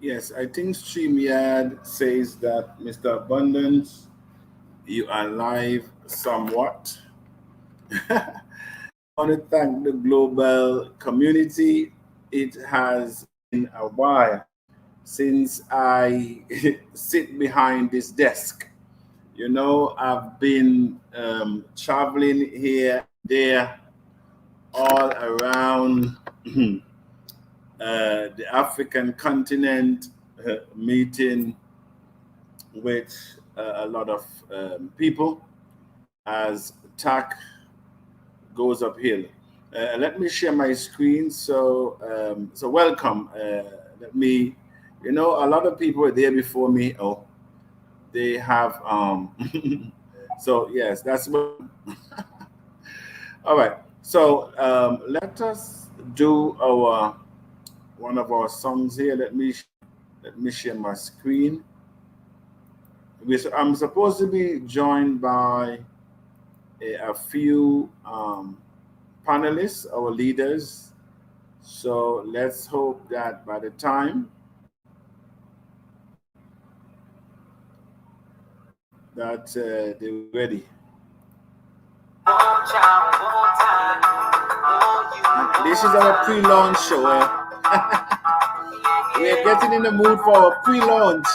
Yes, I think StreamYard says that Mr. Abundance, you are live somewhat. I want to thank the global community. It has been a while since I sit behind this desk. You know, I've been traveling here and there all around the African continent, meeting with a lot of people as TAC goes uphill. Let me share my screen. So welcome. Let me, a lot of people were there before me. Oh, they have. So yes, that's welcome. All right. So let us do our one of our songs here. Let me share my screen. I'm supposed to be joined by a few panelists, our leaders. So let's hope that by the time that they're ready. This is our pre-launch show. We are getting in the mood for our pre-launch.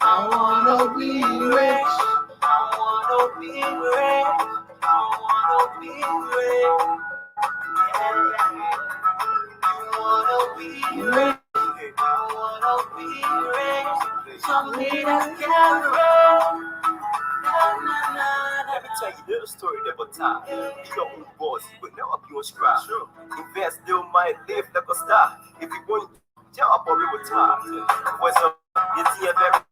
I wanna be rich. I wanna be rich. I wanna be rich. I wanna be rich. I wanna be rich. Something that can rich. Let me tell you a little story about time. You your own boss, you will never be on scratch. Invest still might live like a star. If you want job or it with time. What's up? It's here very.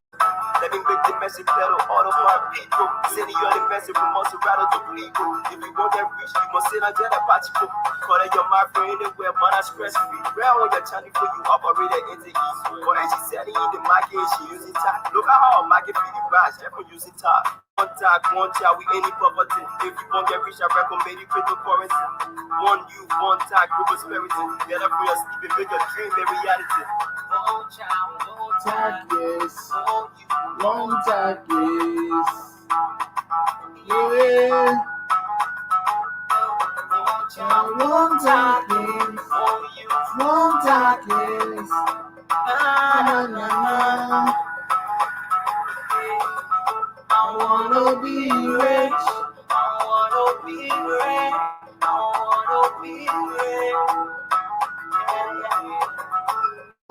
Let me make the message pedal all of my people. Sending you the message from us rather to people. If you want that reach, you must send a jet about you. Call it your mind for anywhere, man, I stress free. Well, when you're trying for you, operate it into ease. But then she selling in the market, she using time. Look at how a market feeding rise, they're using time. One tag, one child, we any poverty. If you want get rich, I recommend you cryptocurrency. One you, one tag, with prosperity. Get up for your sleep and make a dream a reality. One child, one tag, yes. One tag, yes. Yeah. One child, one tag, yes. One tag, yes. Na na na. I wanna be rich. I wanna be rich. I wanna be rich.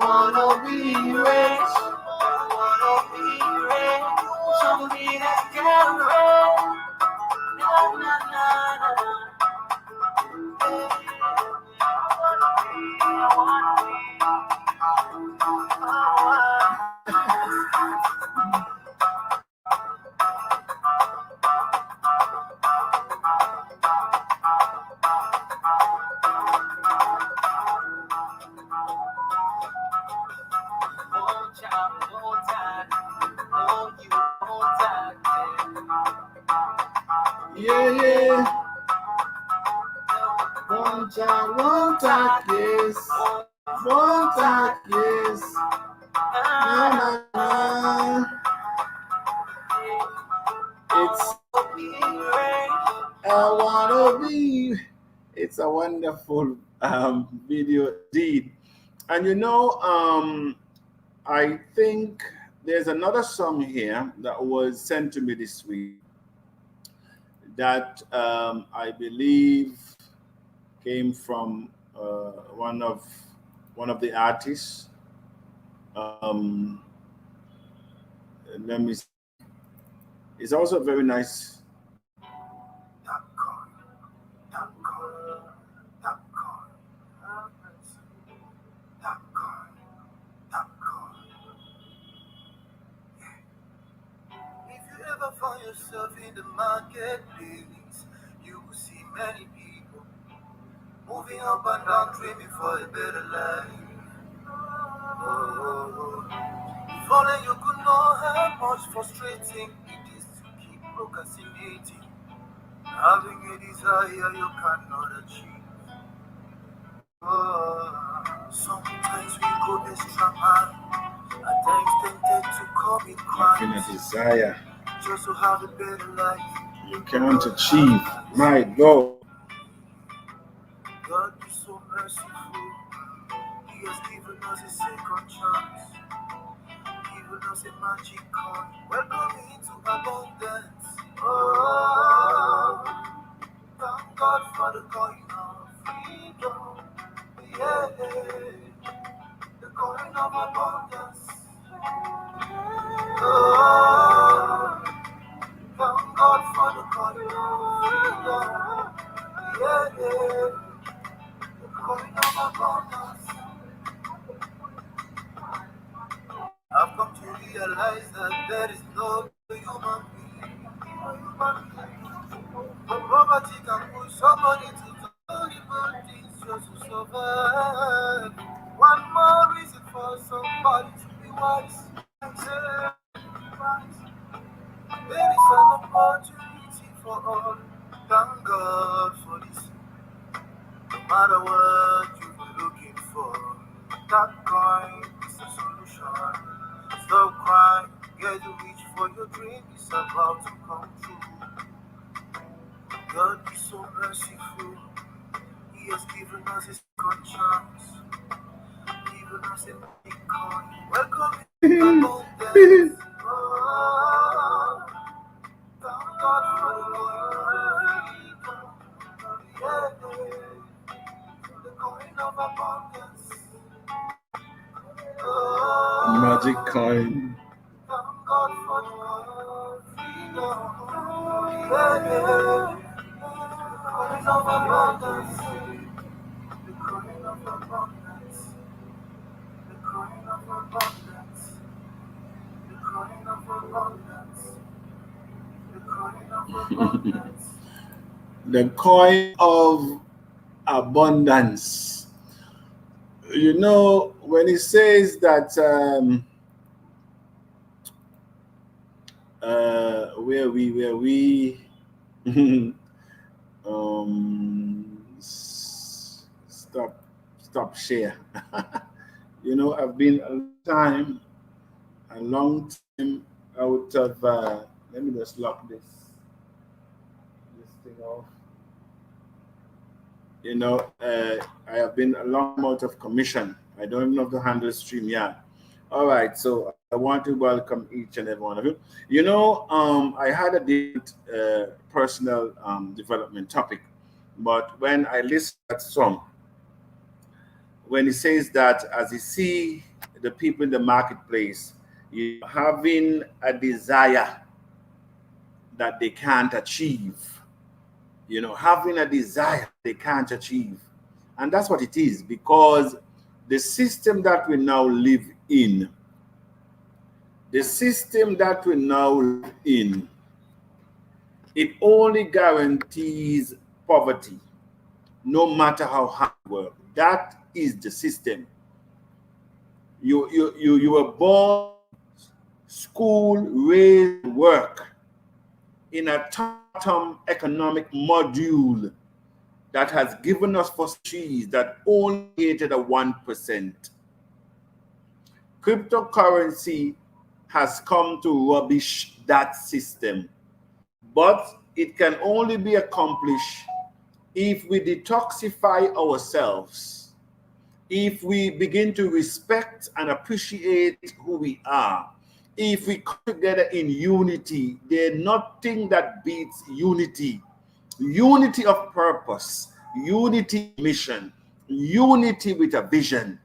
I wanna be rich. I wanna be rich. Something that can rich. Na na na na. I wanna be. Yeah, yeah. One time, one time, yes. One time, yes. Na na na. It's I wanna be. It's a wonderful video indeed. And I think there's another song here that was sent to me this week that I believe came from one of the artists. Um, Let me see. It's also very nice. If you ever find yourself in the marketplace, you will see many people moving up and down, dreaming for a better life. Oh, if only you could know how much frustrating it is to keep procrastinating, having a desire you cannot achieve. Sometimes we go extra mile, at times tempted to commit crimes. Having a desire just to have a better life you can't achieve. My God. God is so merciful. He has given us a second chance, given us a magic coin. Welcome into abundance. Oh, thank God for the coin of freedom. Yeah, the coin of abundance. Oh, thank God for the coin of freedom. Yeah, the coin of abundance. I've come to realize that there is no human being, but poverty can push somebody to do evil things just to survive. One more reason for somebody to be wise. There is an opportunity for all. Thank God for this. No matter what you've been looking for, that coin is the solution. Stop crying, get to reach for your dream, it's about to come true. God is so merciful, He has given us a second chance, given us a big coin. Welcome to abundance. Oh, thank God for the coin. Yeah, the coin of abundance. Magic coin. Thank God for the freedom. Coin of abundance. The coin of abundance. The coin of abundance. The coin of abundance. The coin of abundance. The coin of abundance. You know, when it says that where we stop share. You know, I've been a long time out of let me just lock this thing off. You know, I have been a long out of commission. I don't even know the handle stream yet. All right, so I want to welcome each and every one of you. You know, I had a different personal development topic, but when I listened to that song, when it says that as you see the people in the marketplace, you having a desire that they can't achieve, you know, having a desire they can't achieve. And that's what it is, because the system that we now live in, the system that we now live in, it only guarantees poverty, no matter how hard you work. That is the system. You were born, school, raised, work in a term economic module that has given us for cheese that only created a 1%. Cryptocurrency has come to rubbish that system, but it can only be accomplished if we detoxify ourselves, if we begin to respect and appreciate who we are, if we come together in unity. There's nothing that beats unity. Unity of purpose, unity mission, unity with a vision.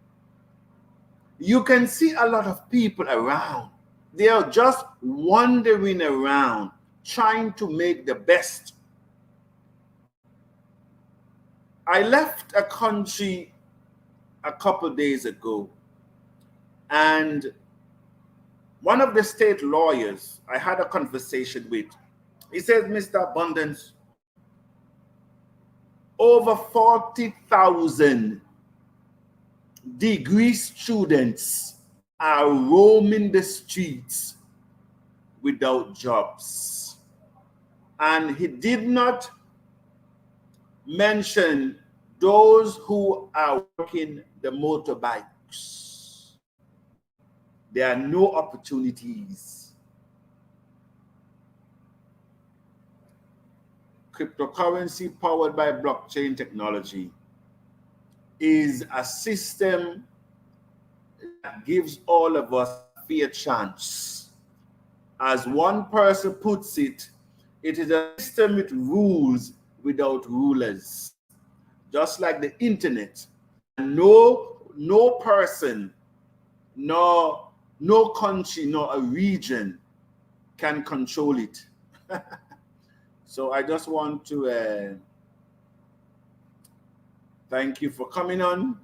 You can see a lot of people around. They are just wandering around trying to make the best. I left a country a couple days ago, and one of the state lawyers I had a conversation with, he says, Mr. Abundance, over 40,000 degree students are roaming the streets without jobs. And he did not mention those who are working the motorbikes. There are no opportunities. Cryptocurrency powered by blockchain technology is a system that gives all of us a fair chance. As one person puts it, it is a system with rules without rulers. Just like the internet. No person, no country, nor a region can control it. So I just want to thank you for coming on.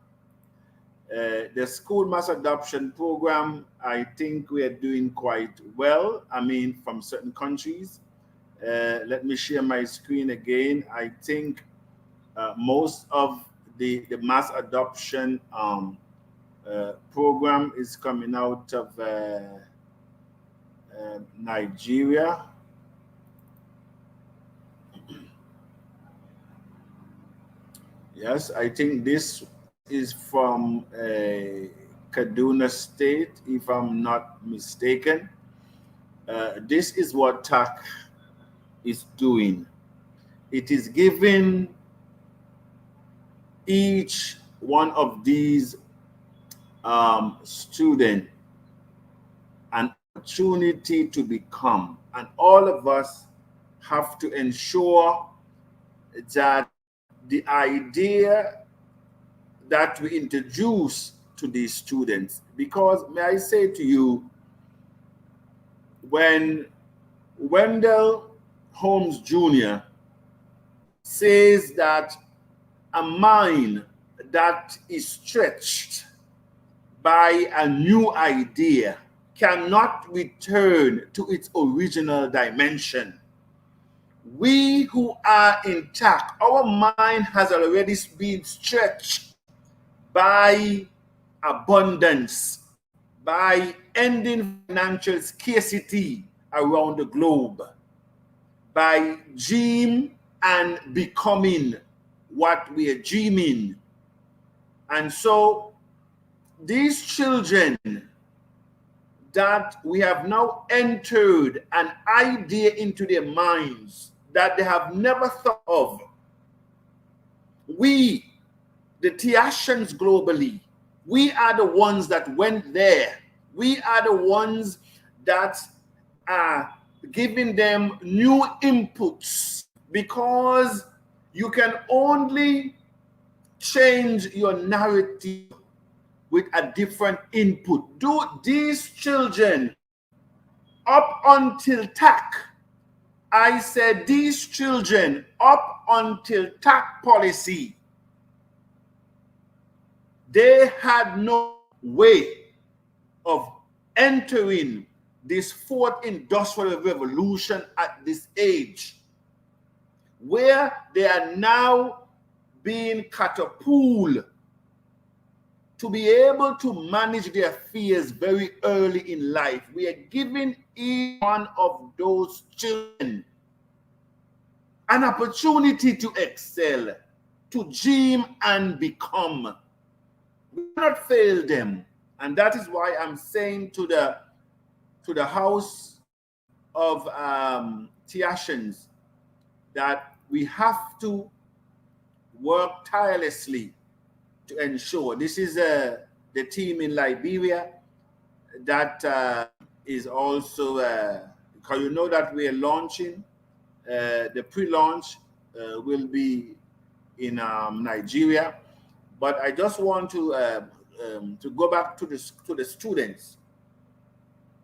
The school mass adoption program, I think we are doing quite well. I mean, from certain countries. Let me share my screen again. I think most of the mass adoption program is coming out of Nigeria. Yes, I think this is from Kaduna State, if I'm not mistaken. This is what TACC is doing. It is giving each one of these students an opportunity to become, and all of us have to ensure that the idea that we introduce to these students, because may I say to you, when Wendell Holmes Jr. says that a mind that is stretched by a new idea cannot return to its original dimension. We who are in TACC, our mind has already been stretched by abundance, by ending financial scarcity around the globe, by dream and becoming what we are dreaming. And so these children that we have now entered an idea into their minds that they have never thought of, we, the TACCians globally, we are the ones that went there. We are the ones that are giving them new inputs, because you can only change your narrative with a different input. Do these children up until TACC, I said these children up until TACC policy, they had no way of entering this fourth industrial revolution at this age, where they are now being catapulted to be able to manage their fears very early in life. We are giving each one of those children an opportunity to excel, to dream and become. We cannot fail them. And that is why I'm saying to the house of TACCians that we have to work tirelessly to ensure. This is the team in Liberia that is also, because you know that we are launching, the pre-launch will be in Nigeria. But I just want to go back to the students.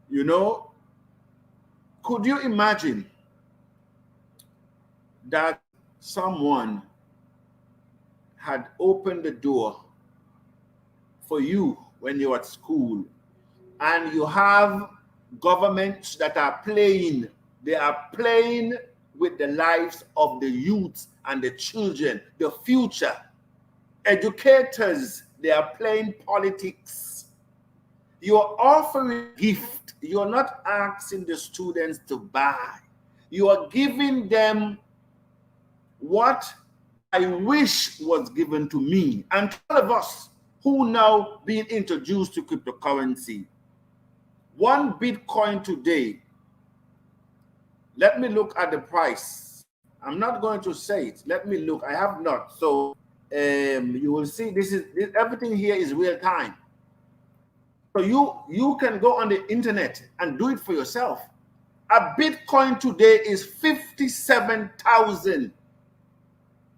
You know, could you imagine that someone had opened the door for you when you're at school, and you have governments that are playing, they are playing with the lives of the youth and the children, the future. Educators, they are playing politics. You're offering a gift. You're not asking the students to buy. You are giving them what I wish was given to me and to all of us who now being introduced to cryptocurrency. One Bitcoin today, let me look at the price. I'm not going to say it. Let me look. I have not. So you will see everything here is real time. So you can go on the internet and do it for yourself. A Bitcoin today is 57,000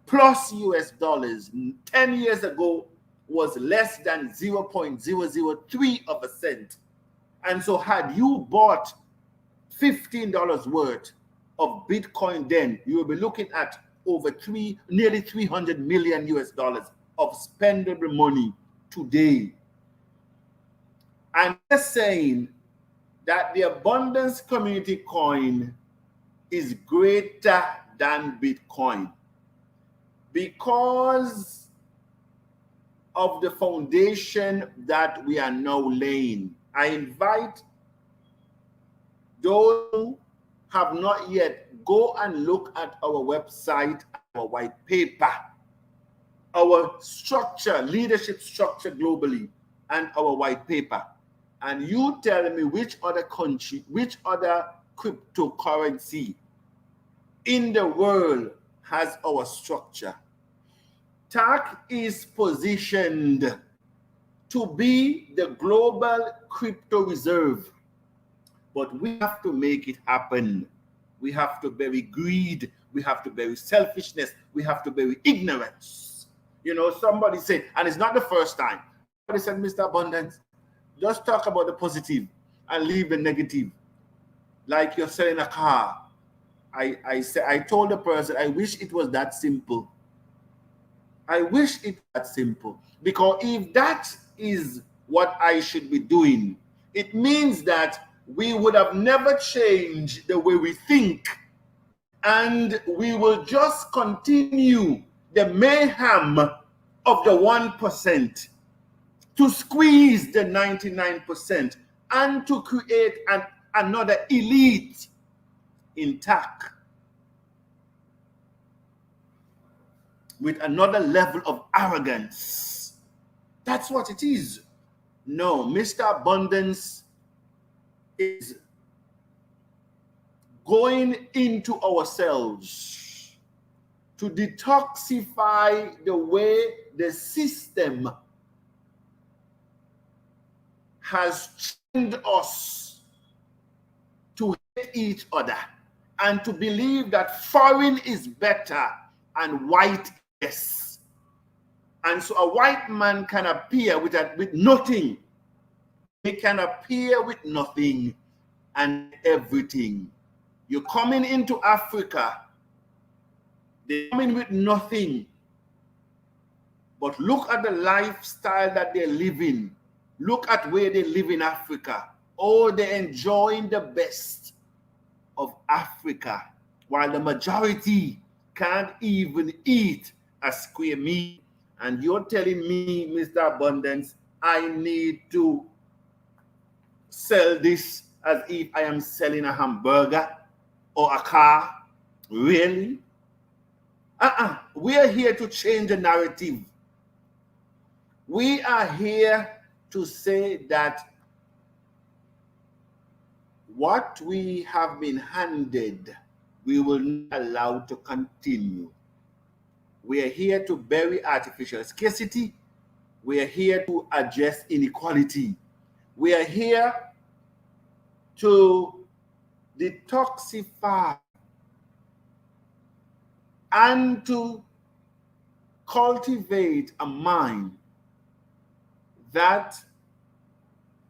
plus US dollars. 10 years ago was less than 0.003 of a cent. And so had you bought $15 worth of Bitcoin then, you will be looking at over nearly 300 million US dollars of spendable money today. And they're saying that the Abundance Community Coin is greater than Bitcoin because of the foundation that we are now laying. I invite those who have not yet, go and look at our website, our white paper, our structure, leadership structure globally, and our white paper. And you tell me which other country, which other cryptocurrency in the world has our structure. TACC is positioned to be the global crypto reserve, but we have to make it happen. We have to bury greed. We have to bury selfishness. We have to bury ignorance. You know, somebody said, and it's not the first time, somebody said, Mr. Abundance, just talk about the positive and leave the negative. Like you're selling a car. I told the person, I wish it was that simple. I wish it was that simple. Because if that is what I should be doing, it means that we would have never changed the way we think. And we will just continue the mayhem of the 1% to squeeze the 99% and to create another elite intact with another level of arrogance. That's what it is. No, Mr. Abundance is going into ourselves to detoxify the way the system has trained us to hate each other and to believe that foreign is better and white is. And so a white man can appear with nothing. He can appear with nothing and everything. You're coming into Africa, they're coming with nothing. But look at the lifestyle that they're living. Look at where they live in Africa. Oh, they're enjoying the best of Africa, while the majority can't even eat a square meal. And you're telling me, Mr. Abundance, I need to sell this as if I am selling a hamburger or a car? Really? We're here to change the narrative. We are here to say that what we have been handed, we will not allow to continue. We are here to bury artificial scarcity. We are here to address inequality. We are here to detoxify and to cultivate a mind that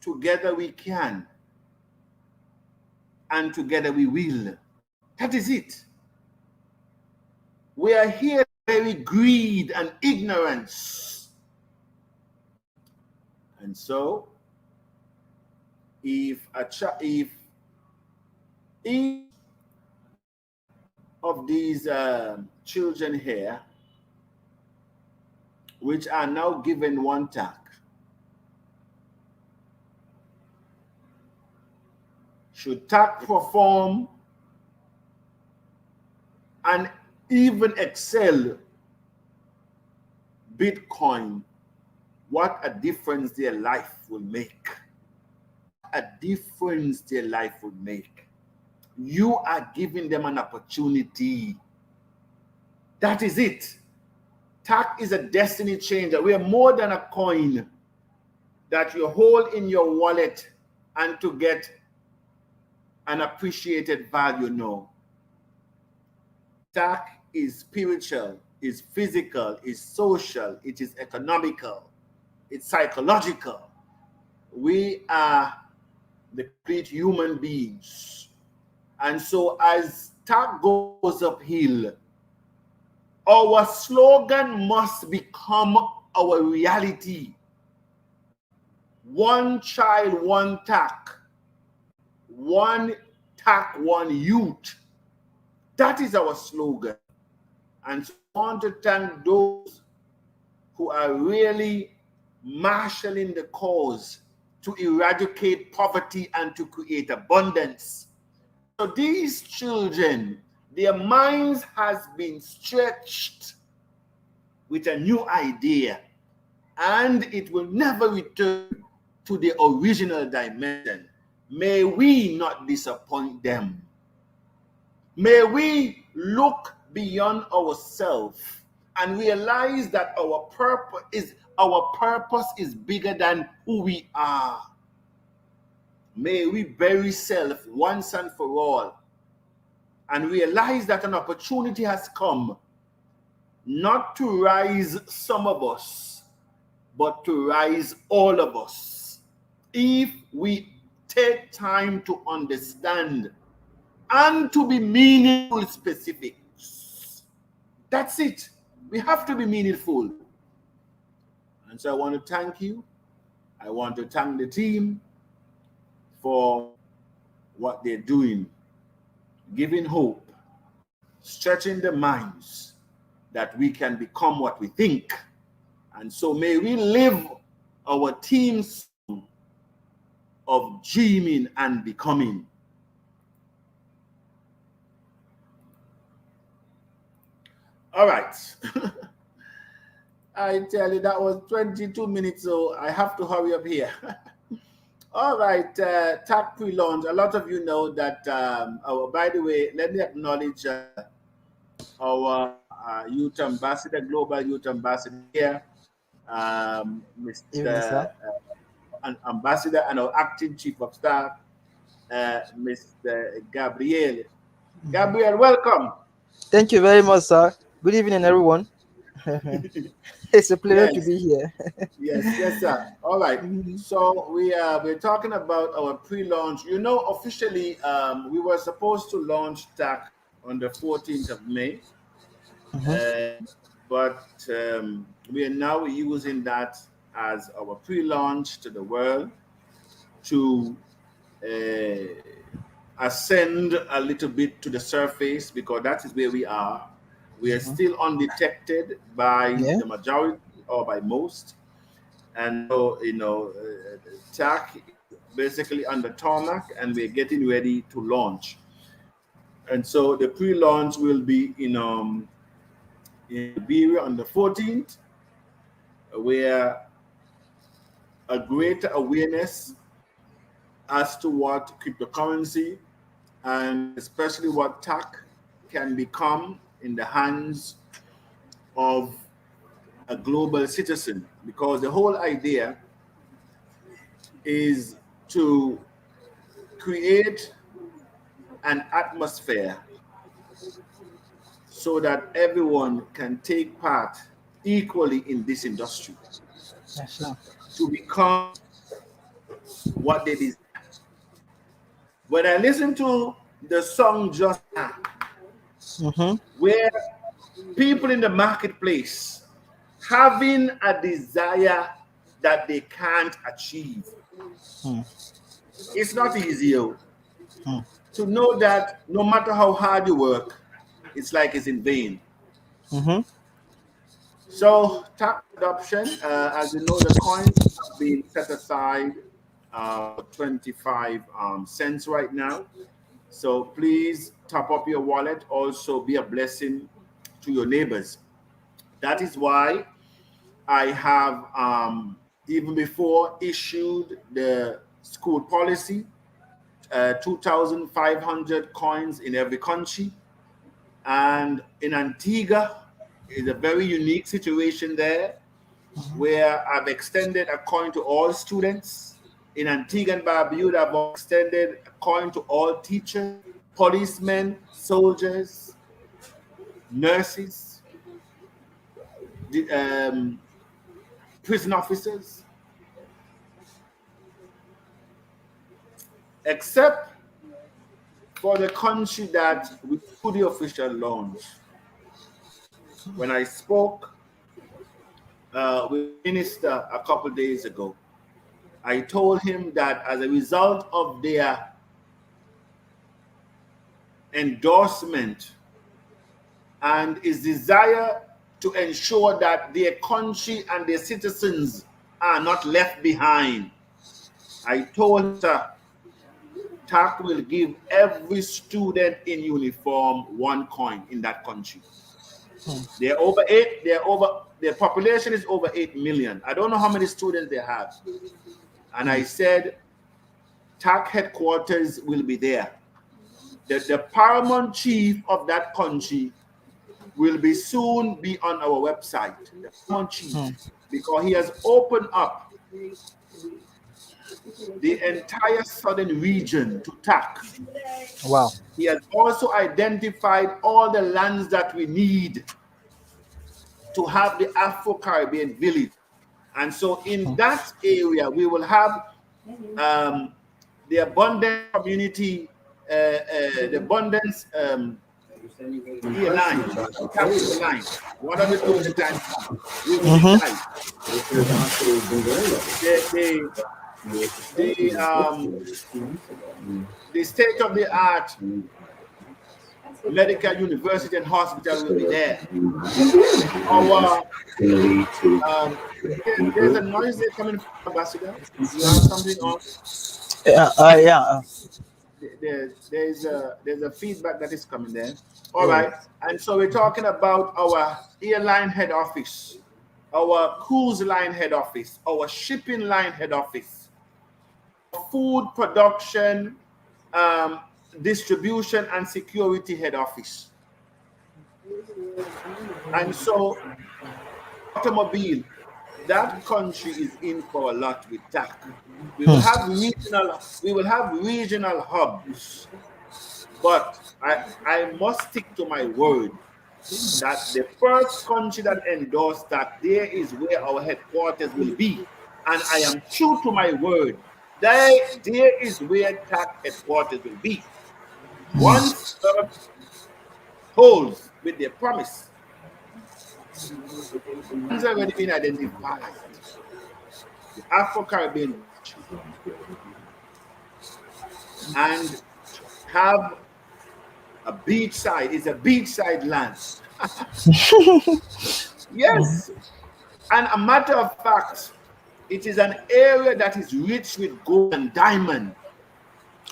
together we can and together we will. That is it. We are here to bury greed and ignorance. And so, if each of these children here, which are now given one TACC, should TACC perform and even excel Bitcoin, what a difference their life will make. What a difference their life will make. You are giving them an opportunity. That is it. TACC is a destiny changer. We are more than a coin that you hold in your wallet and to get an appreciated value. No. TACC is spiritual, is physical, is social, it is economical, it's psychological. We are the complete human beings. And so as TACC goes uphill, our slogan must become our reality. One child, one TACC. One TACC, one youth. That is our slogan. And so I want to thank those who are really marshalling the cause to eradicate poverty and to create abundance. So these children, their minds has been stretched with a new idea, and it will never return to the original dimension. May we not disappoint them. May we look beyond ourselves and realize that our purpose is bigger than who we are. May we bury self once and for all and realize that an opportunity has come not to rise some of us, but to rise all of us. If we take time to understand and to be meaningful specifics. That's it. We have to be meaningful. And so I want to thank you. I want to thank the team for what they're doing, giving hope, stretching the minds that we can become what we think. And so may we live our team song of dreaming and becoming. All right. I tell you, that was 22 minutes, so I have to hurry up here. All right, TACC pre-launch. A lot of you know that, by the way, let me acknowledge our youth ambassador, global youth ambassador here, Mr. Ambassador and our acting chief of staff, Mr. Gabriel. Gabriel, welcome. Thank you very much, sir. Good evening, everyone. It's a pleasure to be here. Yes, sir. All right. So we're talking about our pre-launch. You know, officially, we were supposed to launch TACC on the 14th of May, but we are now using that as our pre-launch to the world to ascend a little bit to the surface, because that is where we are. We are still undetected by the majority or by most. And so, you know, TACC is basically under tarmac and we're getting ready to launch. And so the pre-launch will be in Liberia on the 14th, where a greater awareness as to what cryptocurrency and especially what TACC can become in the hands of a global citizen, because the whole idea is to create an atmosphere so that everyone can take part equally in this industry, to become what they desire. When I listen to the song Just Now, where people in the marketplace having a desire that they can't achieve, it's not easy to know that no matter how hard you work, it's like it's in vain. So TACC adoption, as you know, the coins have been set aside 25 cents right now. So please top up your wallet. Also be a blessing to your neighbors. That is why I have, even before, issued the school policy, 2,500 coins in every country. And in Antigua is a very unique situation there, where I've extended a coin to all students. In Antigua and Barbuda, I've extended a coin to all teachers, policemen, soldiers, nurses, prison officers, except for the country that we do the official launch. When I spoke with the minister a couple days ago, I told him that as a result of their endorsement and his desire to ensure that their country and their citizens are not left behind, I told him, sir, TACC will give every student in uniform 1 coin in that country. Their population is over 8 million. I don't know how many students they have. And I said, TACC headquarters will be there. The paramount chief of that country will soon be on our website, the paramount chief, because he has opened up the entire southern region to TACC. Wow. He has also identified all the lands that we need to have the Afro-Caribbean village. And so in that area, we will have the abundant community, the abundance line, capital line. What are we doing the time? We will decide. The state-of-the-art medical university and hospital will be there. There's a noise there coming from Ambassador. You have something on? Yeah. There's a feedback that is coming there. All right. And so we're talking about our airline head office, our cruise line head office, our shipping line head office, food production, distribution and security head office. And so automobile, that country is in for a lot with TACC. We will have regional hubs, but I must stick to my word that the first country that endorsed that there is where our headquarters will be. And I am true to my word. There is where TACC headquarters will be. Once holds with their promise, has already been identified. The Afro-Caribbean and have a beachside. It's a beachside land. Yes. And a matter of fact, it is an area that is rich with gold and diamond.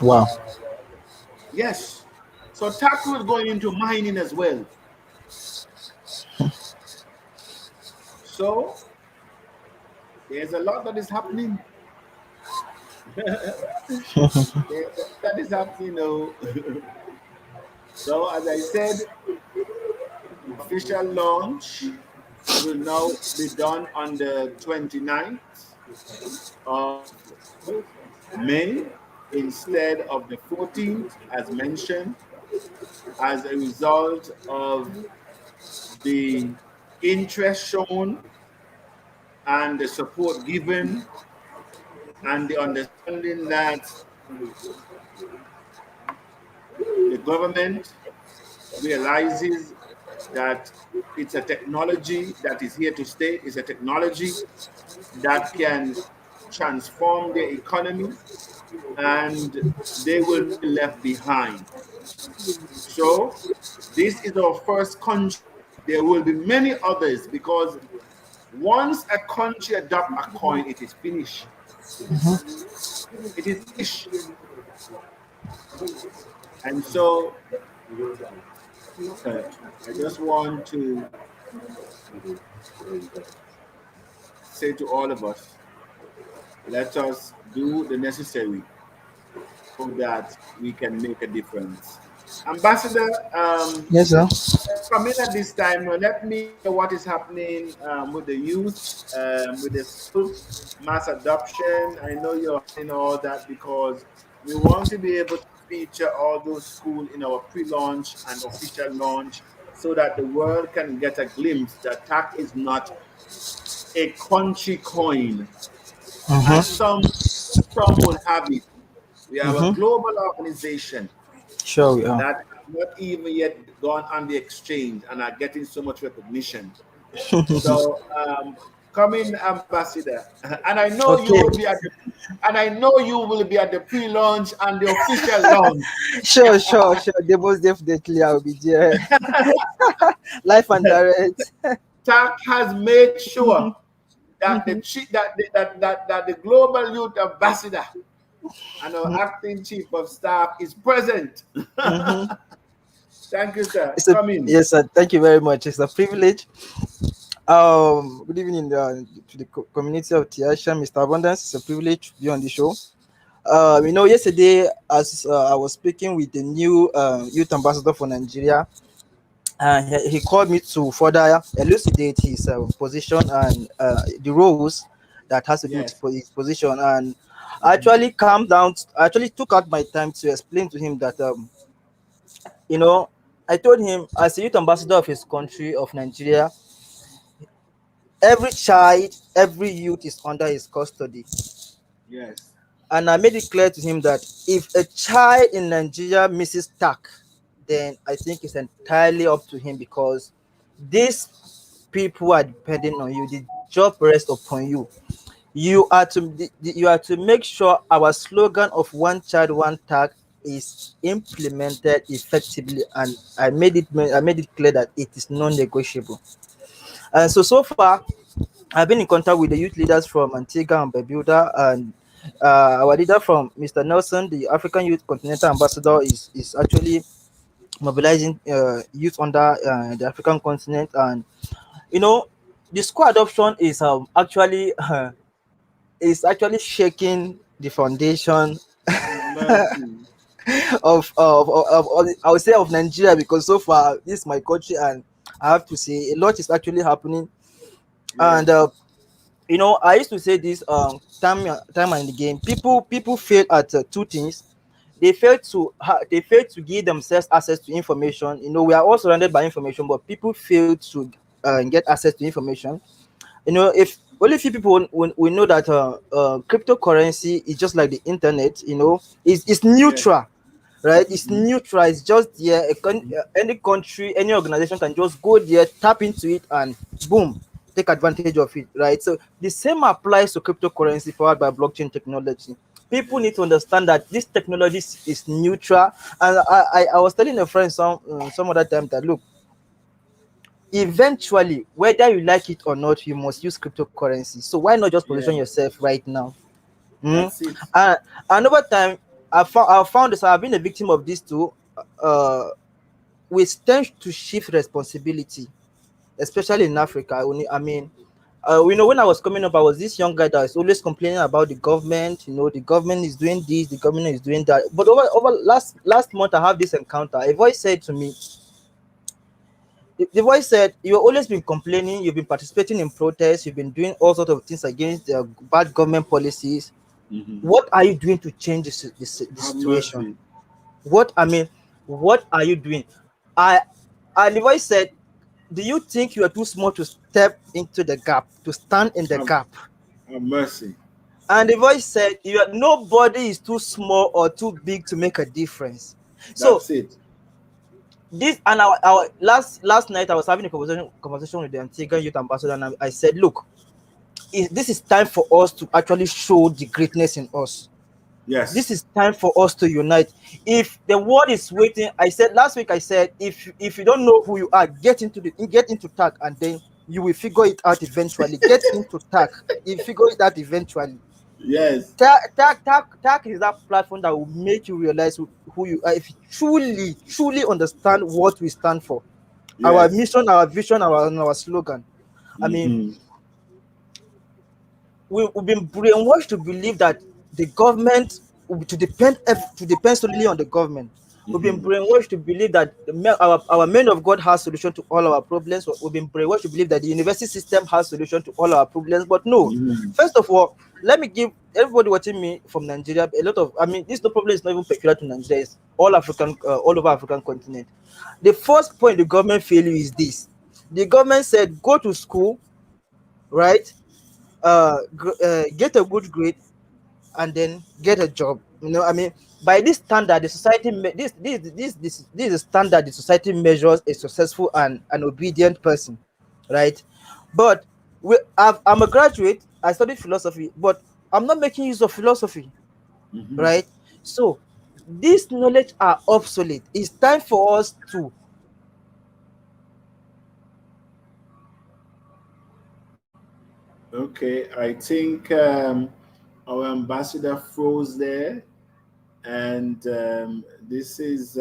Wow. Yes. So TACC is going into mining as well. So there's a lot that is happening. That is happening, So as I said, official launch will now be done on the 29th of May instead of the 14th, as mentioned, as a result of the interest shown and the support given and the understanding that the government realizes that it's a technology that is here to stay. It's a technology that can transform the economy and they will be left behind. So this is our first country. There will be many others because once a country adopts a coin, it is finished. It is finished. And so I just want to say to all of us, let us do the necessary so that we can make a difference. Ambassador, Yes, sir. come in at this time. Let me hear what is happening with the youth, with the school mass adoption. I know you're in all that because we want to be able to feature all those schools in our pre-launch and official launch so that the world can get a glimpse that TAC is not a country coin, as Mm-hmm. some would have it. We are a Mm-hmm. global organization Sure, we are. that have not even yet gone on the exchange and are getting so much recognition. So come in, ambassador, and I know you Okay. will be at the, and I know you will be at the pre-launch and the official launch. Sure. They most definitely I will be there. Life and direct. TAC has made sure that the global youth ambassador and our acting chief of staff is present. Mm-hmm. Thank you, sir. It's a Come in. yes, sir. Thank you very much. It's a privilege. Good evening to the community of Tiasha, Mr. Abundance. It's a privilege to be on the show. Yesterday, as I was speaking with the new youth ambassador for Nigeria, he called me to further elucidate his position and the roles that has to do with Yes. his position. And I actually calmed down. I actually took out my time to explain to him that you know, I told him as a youth ambassador of his country of Nigeria, every child, every youth is under his custody. Yes. And I made it clear to him that if a child in Nigeria misses TAC, then I think it's entirely up to him because these people are depending on you. The job rests upon you. You are to make sure our slogan of one child, one TAC is implemented effectively, and I made it clear that it is non-negotiable. And so far, I've been in contact with the youth leaders from Antigua and Barbuda, and our leader from Mr. Nelson, the African Youth Continental Ambassador, is actually mobilizing youth under the African continent. And you know, the school adoption is actually shaking the foundation Mercy. of I would say of Nigeria, because so far this is my country, and I have to say a lot is actually happening. And Yes. I used to say this time and again. People fail at two things. They fail to give themselves access to information. We are all surrounded by information, but people fail to get access to information. If only few people will know that cryptocurrency is just like the internet. It's Yes. neutral, right? It's Mhm. neutral. It's just there. Any country, any organization can just go there, tap into it, and boom, take advantage of it, right? So the same applies to cryptocurrency powered by blockchain technology. People need Yes. to understand that this technology is neutral. And I was telling a friend some other time that, look, eventually, whether you like it or not, you must use cryptocurrency. So why not just position Yes. yourself right now? Mm? That's it. And over time, I found this. I've been a victim of this too. Uh, we tend to shift responsibility, especially in Africa. When I was coming up, I was this young guy that was always complaining about the government. The government is doing this, the government is doing that. But over last month, I have this encounter. A voice said to me, the voice said, "You've always been complaining. You've been participating in protests. You've been doing all sorts of things against the bad government policies. Mhm. What are you doing to change the Have situation? mercy. What are you doing?" I and the voice said, "Do you think you are too small to step into the gap, to stand in the Have, gap?" have mercy. And the voice said, Nobody is too small or too big to make a difference." So That's it. this and our last night I was having a conversation with the Antigua Youth Ambassador, and I said, "Look, this is time for us to actually show the greatness in us. This Yes. is time for us to unite. If the world is waiting," I said last week, I said, if you don't know who you are, get into TAC, and then you will figure it out eventually. Get into TAC, you figure it out eventually. Yes. TACC is that platform that will make you realize who you are if you truly understand what we stand for. Our Yes. mission, our vision, our slogan. I mean, Mm-hmm. we've been brainwashed to believe that the government to depend solely on the government. We've been Mm-hmm. brainwashed to believe that our men of God has solution to all our problems. We've been brainwashed to believe that the university system has solution to all our problems. But no, Mm-hmm. first of all, let me give everybody watching me from Nigeria a lot of. I mean, this no problem is not even peculiar to Nigeria. It's all over African continent. The first point the government failure is this: the government said go to school, right? Get a good grade and then get a job. I mean, by this standard, the society this is a standard the society measures a successful and an obedient person, right? But I'm a graduate. I studied philosophy, but I'm not making use of philosophy, Mm-hmm. right? So this knowledge are obsolete. It's time for us to Okay, I think our ambassador froze there, and this is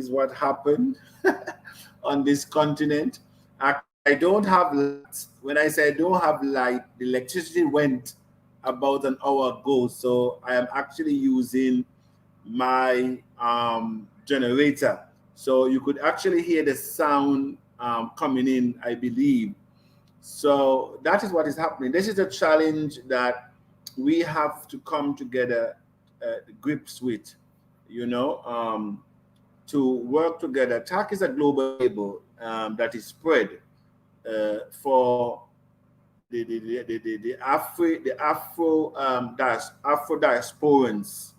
what happened on this continent. I don't have light. When I say I don't have light, the electricity went about an hour ago, so I am actually using my generator. So you could actually hear the sound coming in, I believe. So that is what is happening. This is a challenge that we have to come together, grips with, you know, to work together. TAC is a global label that is spread for the Afro diasporans,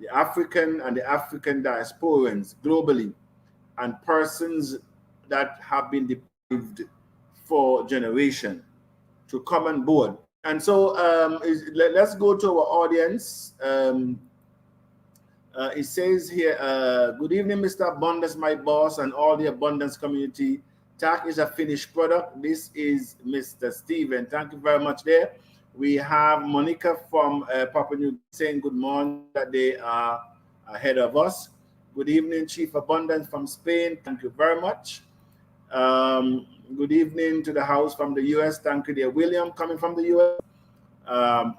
the African and the African diasporans globally, and persons that have been deprived for generation to come on board. And so let's go to our audience. It says here, good evening, Mr. Abundance, my boss, and all the Abundance community. TAC is a finished product. This is Mr. Steven. Thank you very much there. We have Monica from Papua New Guinea saying good morning, that they are ahead of us. Good evening, Chief Abundance from Spain. Thank you very much. Good evening to the house from the US. Thank you, dear William, coming from the US.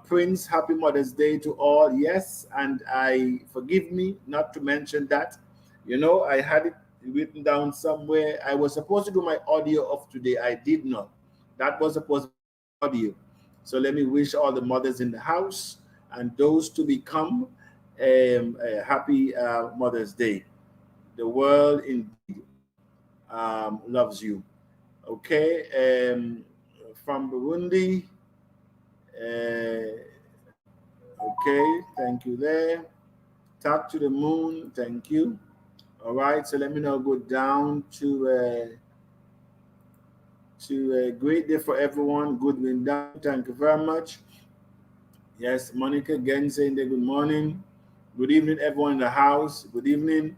Prince, happy Mother's Day to all. Yes, and I forgive me not to mention that. You know, I had it written down somewhere. I was supposed to do my audio of today. I did not. That was supposed to be audio. So let me wish all the mothers in the house and those to become a happy Mother's Day. The world indeed loves you. Okay, from Burundi. Uh, okay, thank you there. Talk to the moon, thank you. All right, so let me now go down to a great day for everyone. Goodwin down, thank you very much. Yes, Monica again saying there, good morning. Good evening, everyone in the house. Good evening.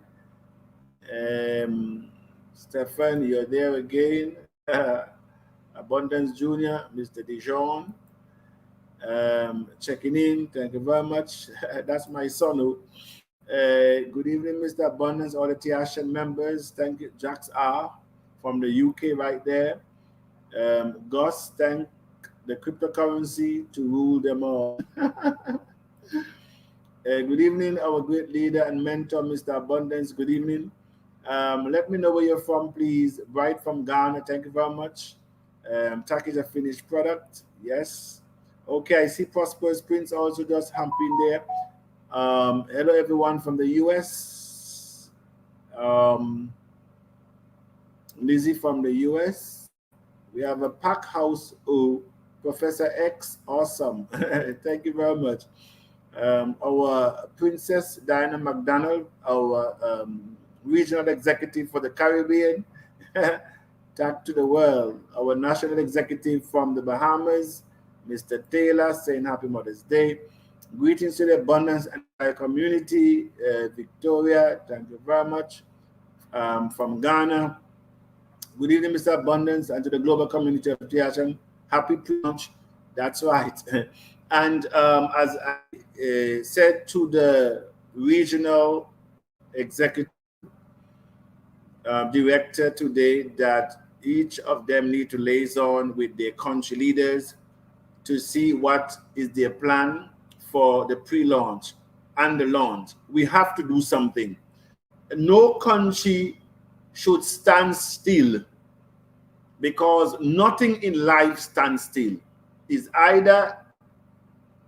Stefan, you're there again. Abundance Junior, Mr. Dijon. Checking in. Thank you very much. That's my son. Good evening, Mr. Abundance, all the TACC members. Thank you. Jax R from the UK right there. Gus, thank the cryptocurrency to rule them all. Good evening, our great leader and mentor, Mr. Abundance. Good evening. Let me know where you're from, please. Bright from Ghana. Thank you very much. TACC is a finished product. Yes. Okay, I see Prosperous Prince also just humping there. Hello, everyone from the US. Lizzie from the US. We have a pack house. Oh, Professor X. Awesome. Thank you very much. Our Princess Diana McDonald, our regional executive for the Caribbean. Talk to the world. Our national executive from the Bahamas, Mr. Taylor, saying Happy Mother's Day. Greetings to the Abundance and community. Victoria, thank you very much. From Ghana. Good evening, Mr. Abundance, and to the global community of TACC. Happy pre-launch That's right. And as I said to the regional executive director today, that each of them need to liaison with their country leaders to see what is their plan for the pre-launch and the launch. We have to do something. No country should stand still, because nothing in life stands still. It's either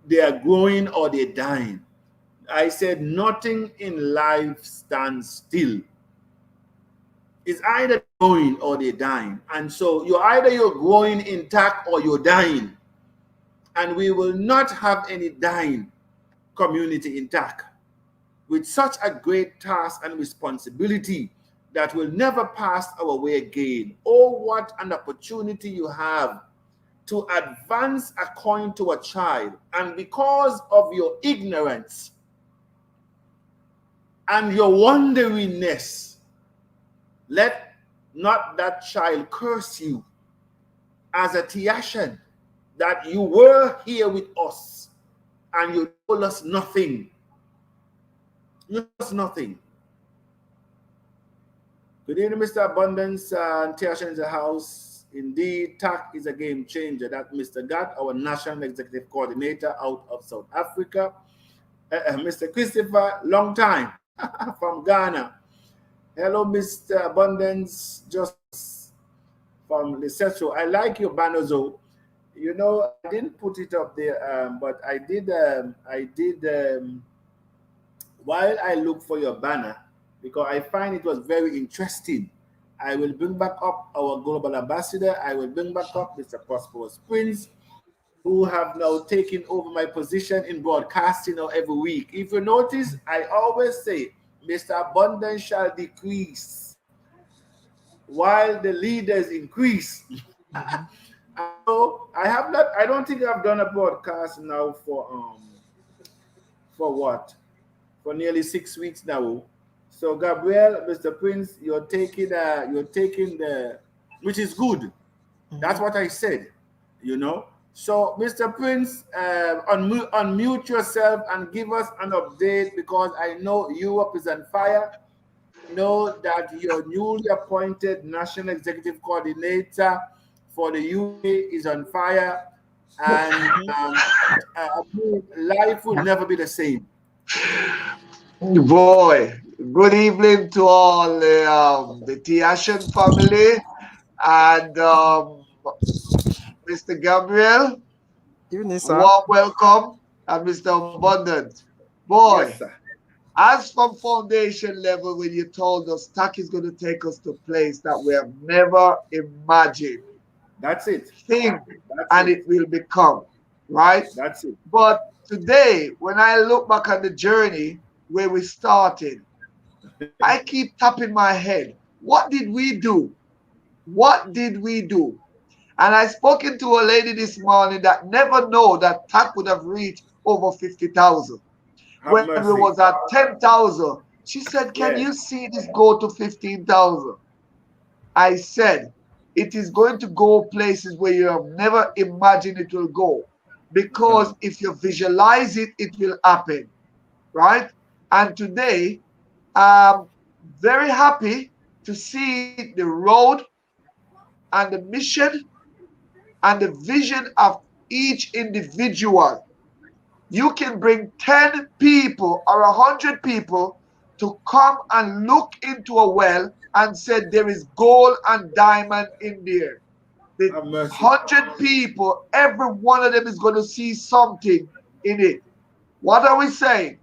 they are growing or they're dying. I said nothing in life stands still. It's either growing or they're dying. And so you're growing intact or you're dying. And we will not have any dying community intact with such a great task and responsibility that will never pass our way again. Oh, what an opportunity you have to advance a coin to a child. And because of your ignorance and your wanderingness, let not that child curse you as a Tiashan, that you were here with us and you told us nothing. You told us nothing. Good evening, Mr. Abundance and Tiashan in the house. Indeed, TACC is a game changer. That Mr. Gat, our National Executive Coordinator out of South Africa. Mr. Christopher, long time from Ghana. Hello, Mr. Abundance, just from Lesotho. I like your banner, though. You know, I didn't put it up there, but I did. While I look for your banner, because I find it was very interesting. I will bring back up our global ambassador. I will bring back up Mr. Prosperous Prince, who have now taken over my position in broadcasting now every week. If you notice, I always say, Mr. Abundance shall decrease while the leaders increase. So I don't think I've done a broadcast now for what? For nearly 6 weeks now. So Gabriel, Mr. Prince, you're taking the, which is good. That's what I said, you know. So Mr. Prince, unmute yourself and give us an update, because I know Europe is on fire. I know that your newly appointed National Executive Coordinator for the UK is on fire, and life will never be the same. Boy, good evening to all the Tiashan family and Mr. Gabriel. Evening, sir. Warm welcome, and Mr. Abundant. Boy, Yes, sir. as from foundation level, when you told us TACC is going to take us to a place that we have never imagined, That's it. think, That's and it. it will become, right? That's it. But today, when I look back on the journey where we started, I keep tapping my head. What did we do? What did we do? And I spoken to a lady this morning that never know that TAC would have reached over 50,000. Have When we mercy. was at 10,000, she said, can Yeah. you see this go to 15,000? I said, it is going to go places where you have never imagined it will go. Because if you visualize it, it will happen, right? And today, I'm very happy to see the road and the mission and the vision of each individual. You can bring 10 people or 100 people to come and look into a well and say there is gold and diamond in there. The Have mercy. 100 people, every one of them is going to see something in it. What are we saying?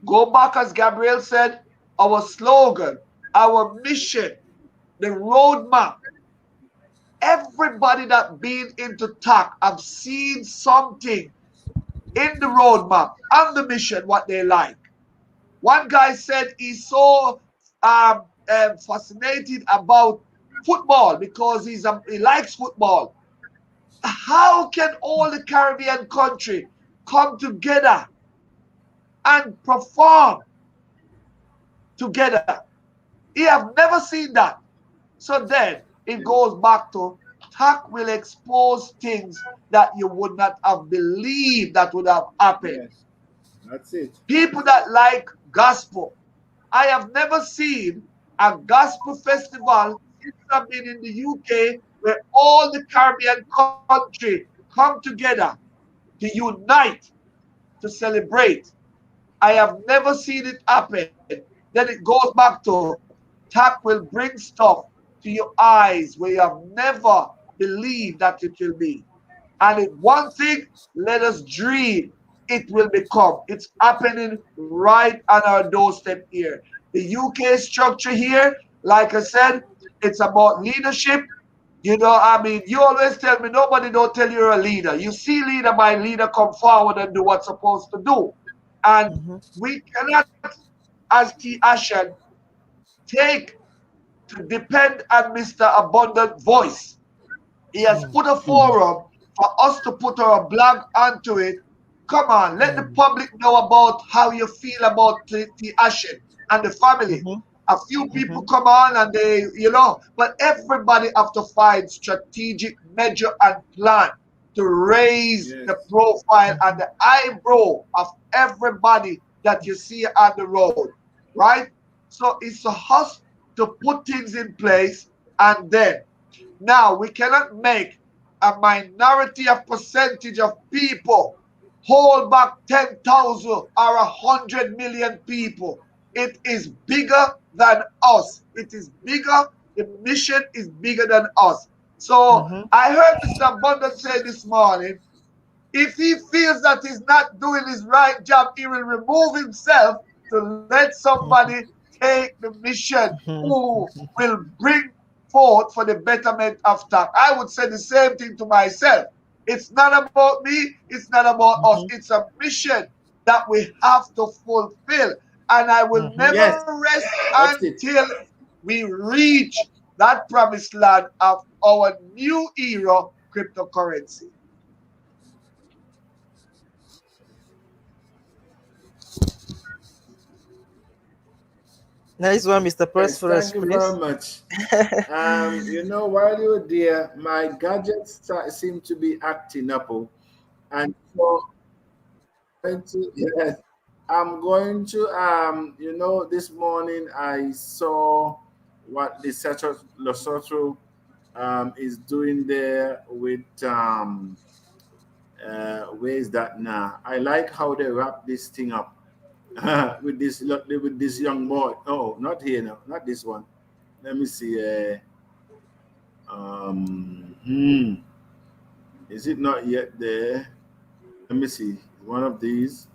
Go back, as Gabriel said, our slogan, our mission, the roadmap. Everybody that been into TAC have seen something in the roadmap and the mission what they like. One guy said he's so fascinated about football because he likes football. How can all the Caribbean country come together and perform together? He have never seen that. So then it goes back to TACC will expose things that you would not have believed that would have happened. Yes, that's it. People that like gospel. I have never seen a gospel festival since I've been in the UK where all the Caribbean country come together to unite to celebrate. I have never seen it happen. Then it goes back to TAC will bring stuff to your eyes where you have never believed that it will be. And if one thing, let us dream it will become. It's happening right on our doorstep here. The UK structure here, like I said, it's about leadership. You know, I mean, you always tell me nobody don't tell you're a leader. You see leader by leader come forward and do what's supposed to do. And Mhm. we cannot, as T. Ashen, take to depend on Mr. Abundant Voice. He has Mm. put a Mhm. forum for us to put our blog onto it. Come on, let the Mm. public know about how you feel about the Ashen and the family. Mhm. A few people Mhm. come on and they, you know, but everybody have to find strategic measure and plan to raise Yes. the profile and Mhm. the eyebrow of everybody that you see on the road, right? So it's a us to put things in place, and then now we cannot make a minority of percentage of people hold back 10,000 or 100 million people. It is bigger than us. It is bigger. The mission is bigger than us. So Mhm. I heard Mr. Abundant say this morning, if he feels that he's not doing his right job, he will remove himself to let somebody take the mission Mhm. who will bring forth for the betterment of TAC. I would say the same thing to myself. It's not about me, it's not about us. Mhm. It's a mission that we have to fulfill. And I will Mhm. Yes, never rest that's it. until we reach that promised land of our new era cryptocurrency. Nice one, Mr. Yes, Prosperous, thank you very please. much. You know, while you were there, my gadgets seem to be acting up, oh, and so yes, I'm going to you know, this morning I saw what the Lesotho is doing there with where is that now? I like how they wrap this thing up with this young boy. Oh, not here now, not this one. Let me see. Is it not yet there? Let me see. One of these.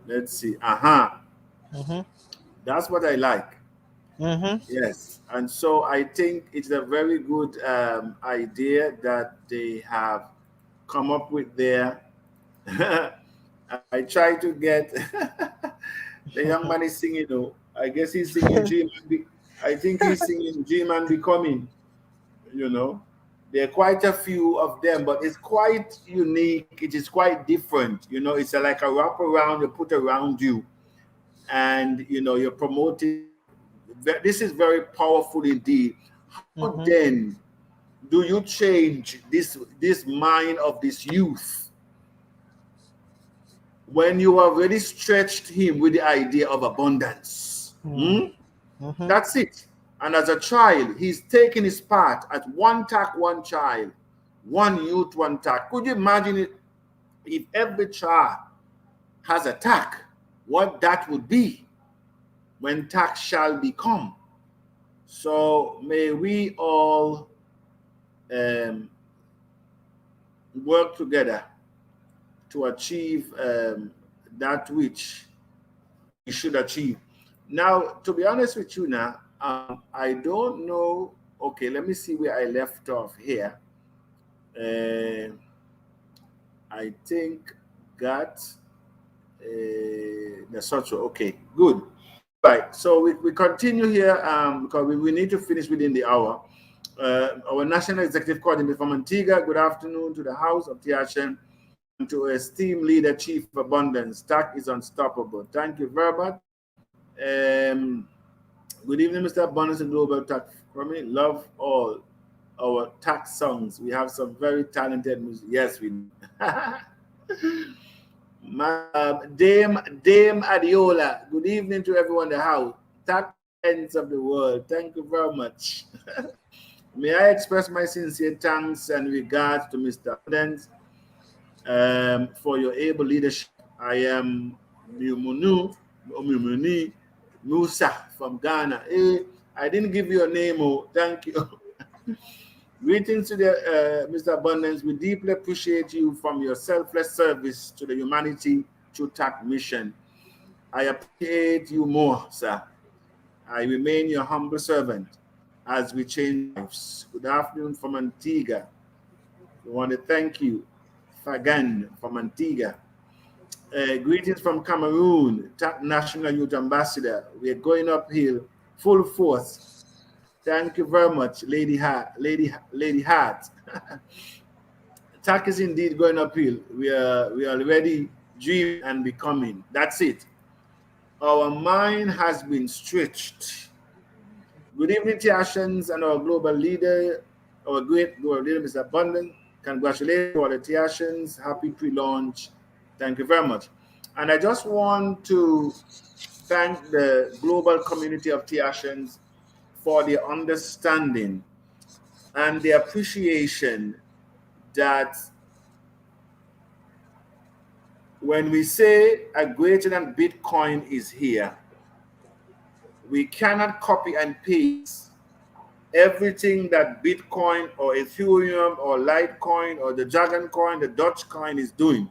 Let's see. Mhm. That's what I like. Mhm. Yes. And so I think it's a very good idea that they have come up with there. I try to get the young man is singing. Oh, I guess he's singing Dream. I think he's singing Dream and Becoming. You know, there are quite a few of them, but it's quite unique. It is quite different. You know, it's like a wrap around you put around you, and you know, you're promoting. This is very powerful indeed. How Mhm. then do you change this mind of this youth when you have already stretched him with the idea of abundance? Mhm. Hmm? Mhm. That's it. And as a child, he's taking his part at one tack, one child, one youth, one tack. Could you imagine it if every child has a tack? What that would be when tack shall become. So may we all um, work together to achieve that which we should achieve. Now, to be honest with you, now I don't know. Okay, let me see where I left off here. Uh, I think got the software. Okay, good. Right. So we continue here because we need to finish within the hour. Our National Executive Coordinator from Antigua, good afternoon to the House of Tiashen and to our esteemed leader, Chief Abundance. TAC is unstoppable. Thank you very much. Um, Good evening, Mr. Abundance and Global TAC. For me, love all our tax songs. We have some very talented music. Yes, we do. Dame Adiola. Good evening to everyone in the house. Tax ends of the world. Thank you very much. May I express my sincere thanks and regards to Mr. Abundance for your able leadership. I am Mumuni Musa from Ghana. I didn't give you a name. Oh, thank you. Greetings to the Mr. Abundance. We deeply appreciate you from your selfless service to the humanity through TACC mission. I appreciate you more, sir. I remain your humble servant as we change lives. Good afternoon from Antigua. We want to thank you, Fagan from Antigua. Greetings from Cameroon, TACC National Youth Ambassador. We are going uphill, full force. Thank you very much, Lady Hart. TACC is indeed going uphill. We are already dreaming and becoming. That's it. Our mind has been stretched. Good evening, Tiashans, and our global leader, our great global leader, Mr. Abundant. Congratulations to all the Tiashans. Happy pre-launch. Thank you very much. And I just want to thank the global community of Tiashans for their understanding and the appreciation that when we say a greater than Bitcoin is here, we cannot copy and paste everything that Bitcoin or Ethereum or Litecoin or the Dragon coin, the Dogecoin is doing.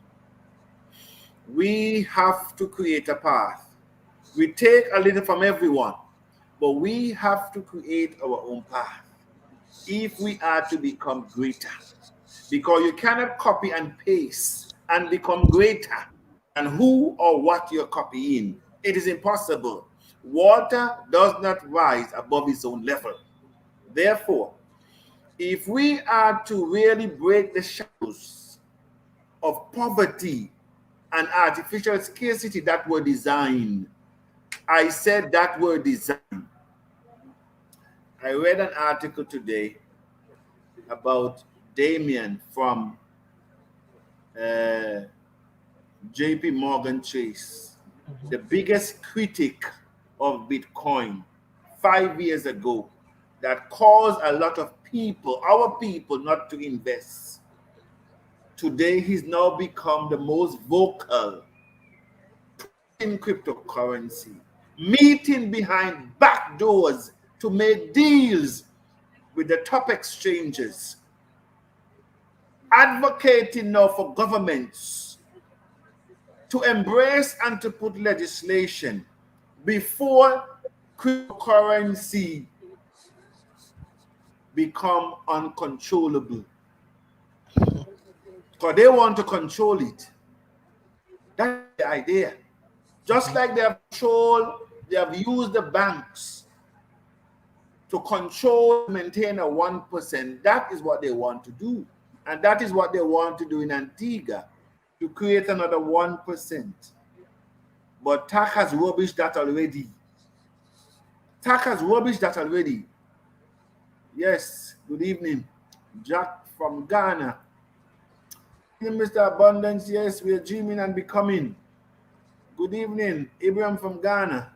We have to create a path. We take a little from everyone, but we have to create our own path if we are to become greater. Because you cannot copy and paste and become greater than who or what you're copying. It is impossible. Water does not rise above its own level. Therefore, if we are to really break the shadows of poverty and artificial scarcity that were designed, I said that were designed. I read an article today about Damien from JP Morgan Chase, the biggest critic of Bitcoin 5 years ago, that caused a lot of people, our people, not to invest. Today, he's now become the most vocal in cryptocurrency, meeting behind back doors to make deals with the top exchanges, advocating now for governments to embrace and to put legislation before cryptocurrency become uncontrollable. Because they want to control it. That's the idea. Just like they have used the banks to control, maintain a 1%. That is what they want to do. And that is what they want to do in Antigua, to create another 1%. But TACC has rubbished that already. TACC has rubbished that already. Yes, good evening. Jack from Ghana. Mr. Abundance, yes, we are dreaming and becoming. Good evening, Abraham from Ghana.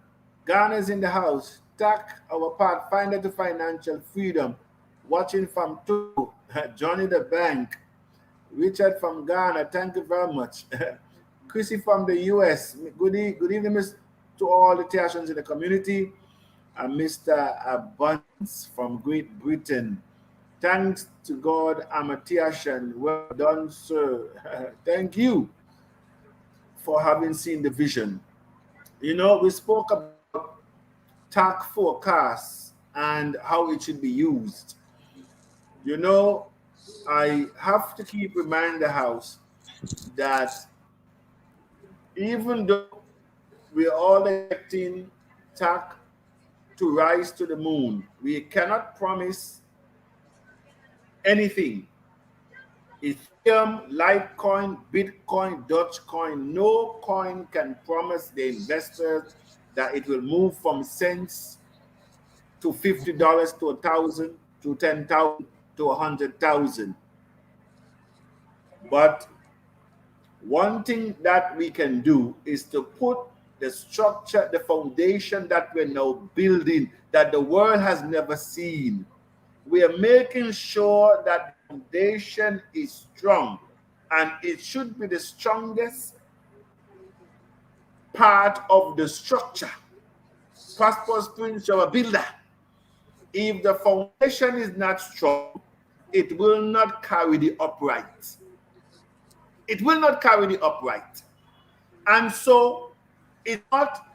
Ghana is in the house. TACC, our pathfinder to financial freedom. Watching from Togo. Johnny the Bank. Richard from Ghana, thank you very much. Chrissy from the US. Good evening, to all the Tiashans in the community. And Mr. Abundance from Great Britain. Thanks to God, I'm a Tiashan. Well done, sir. Thank you for having seen the vision. You know, we spoke about TACC forecasts and how it should be used. You know, I have to keep reminding the house that even though we're all expecting TACC to rise to the moon, we cannot promise anything. Ethereum, Litecoin, Bitcoin, Dogecoin, no coin can promise the investors that it will move from cents to $50 to 1,000 to 10,000. to 100,000. But one thing that we can do is to put the structure, the foundation that we're now building, that the world has never seen. We are making sure that the foundation is strong, and it should be the strongest part of the structure. Prosperous Prince, you're a builder. If the foundation is not strong, it will not carry the upright. It will not carry the upright. And so it's not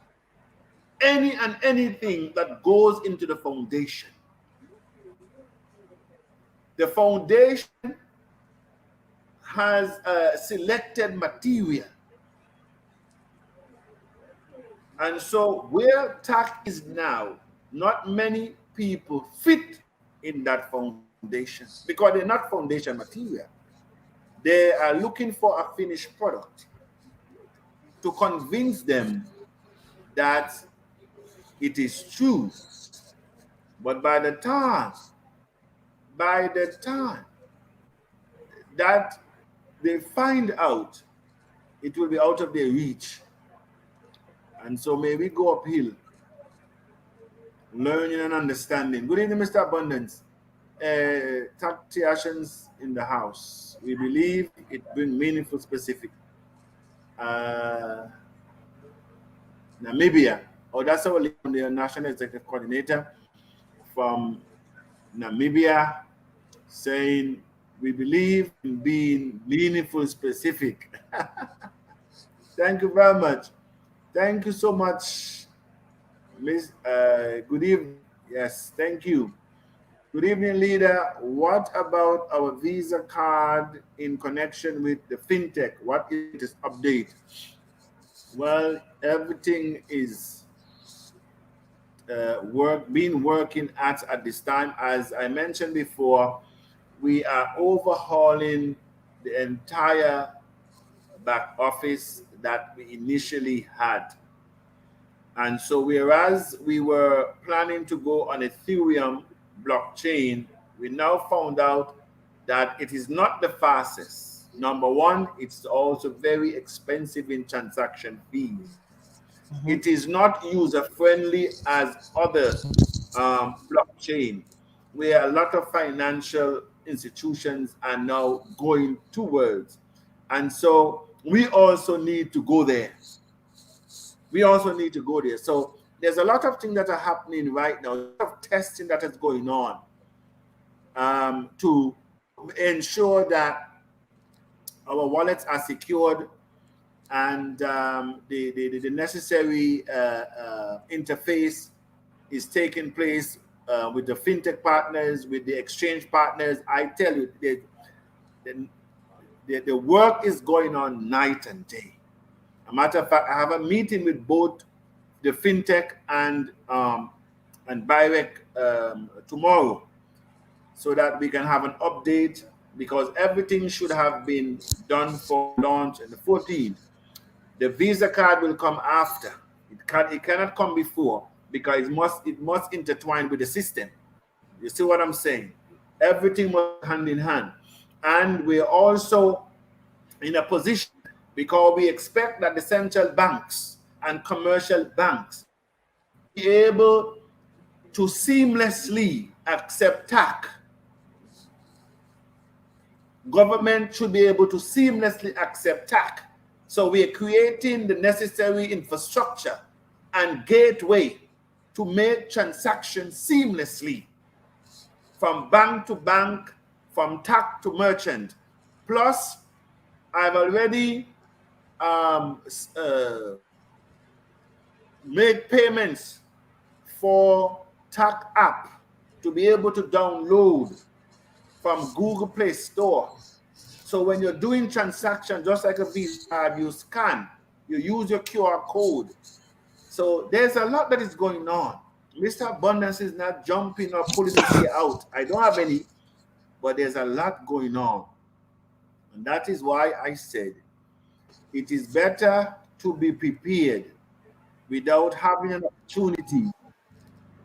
any and anything that goes into the foundation. The foundation has a selected material. And so where TACC is now, not many people fit in that foundation because they're not foundation material. They are looking for a finished product to convince them that it is true. But by the time that they find out, it will be out of their reach. And so may we go uphill, learning and understanding. Good evening, Mr. Abundance. Tacticians in the house. We believe it brings meaningful specific. Namibia. Oh, that's our the National Executive Coordinator from Namibia saying we believe in being meaningful specific. Thank you very much. Thank you so much, Miss. Good evening. Yes, thank you. Good evening, leader. What about our Visa card in connection with the fintech? What is this update? Well, everything is working at this time. As I mentioned before, we are overhauling the entire back office that we initially had. And so whereas we were planning to go on Ethereum blockchain, we now found out that it is not the fastest. Number one, it's also very expensive in transaction fees. It is not user-friendly as other blockchain, where a lot of financial institutions are now going towards. And so we also need to go there. So there's a lot of things that are happening right now, a lot of testing that is going on to ensure that our wallets are secured and the necessary interface is taking place with the fintech partners, with the exchange partners. I tell you, the work is going on night and day. A matter of fact, I have a meeting with both the fintech and Birec tomorrow, so that we can have an update, because everything should have been done for launch on the 14th. The Visa card will come after. It cannot come before, because it must intertwine with the system. You see what I'm saying? Everything must hand in hand. And we're also in a position, because we expect that the central banks and commercial banks be able to seamlessly accept TACC. Government should be able to seamlessly accept TACC. So we are creating the necessary infrastructure and gateway to make transactions seamlessly from bank to bank, from TACC to merchant. Plus, I've already made payments for TACC app to be able to download from Google Play Store. So when you're doing transactions, just like a Visa card, you scan, you use your QR code. So there's a lot that is going on. Mr. Abundance is not jumping or pulling his hair out. I don't have any, but there's a lot going on. And that is why I said it is better to be prepared without having an opportunity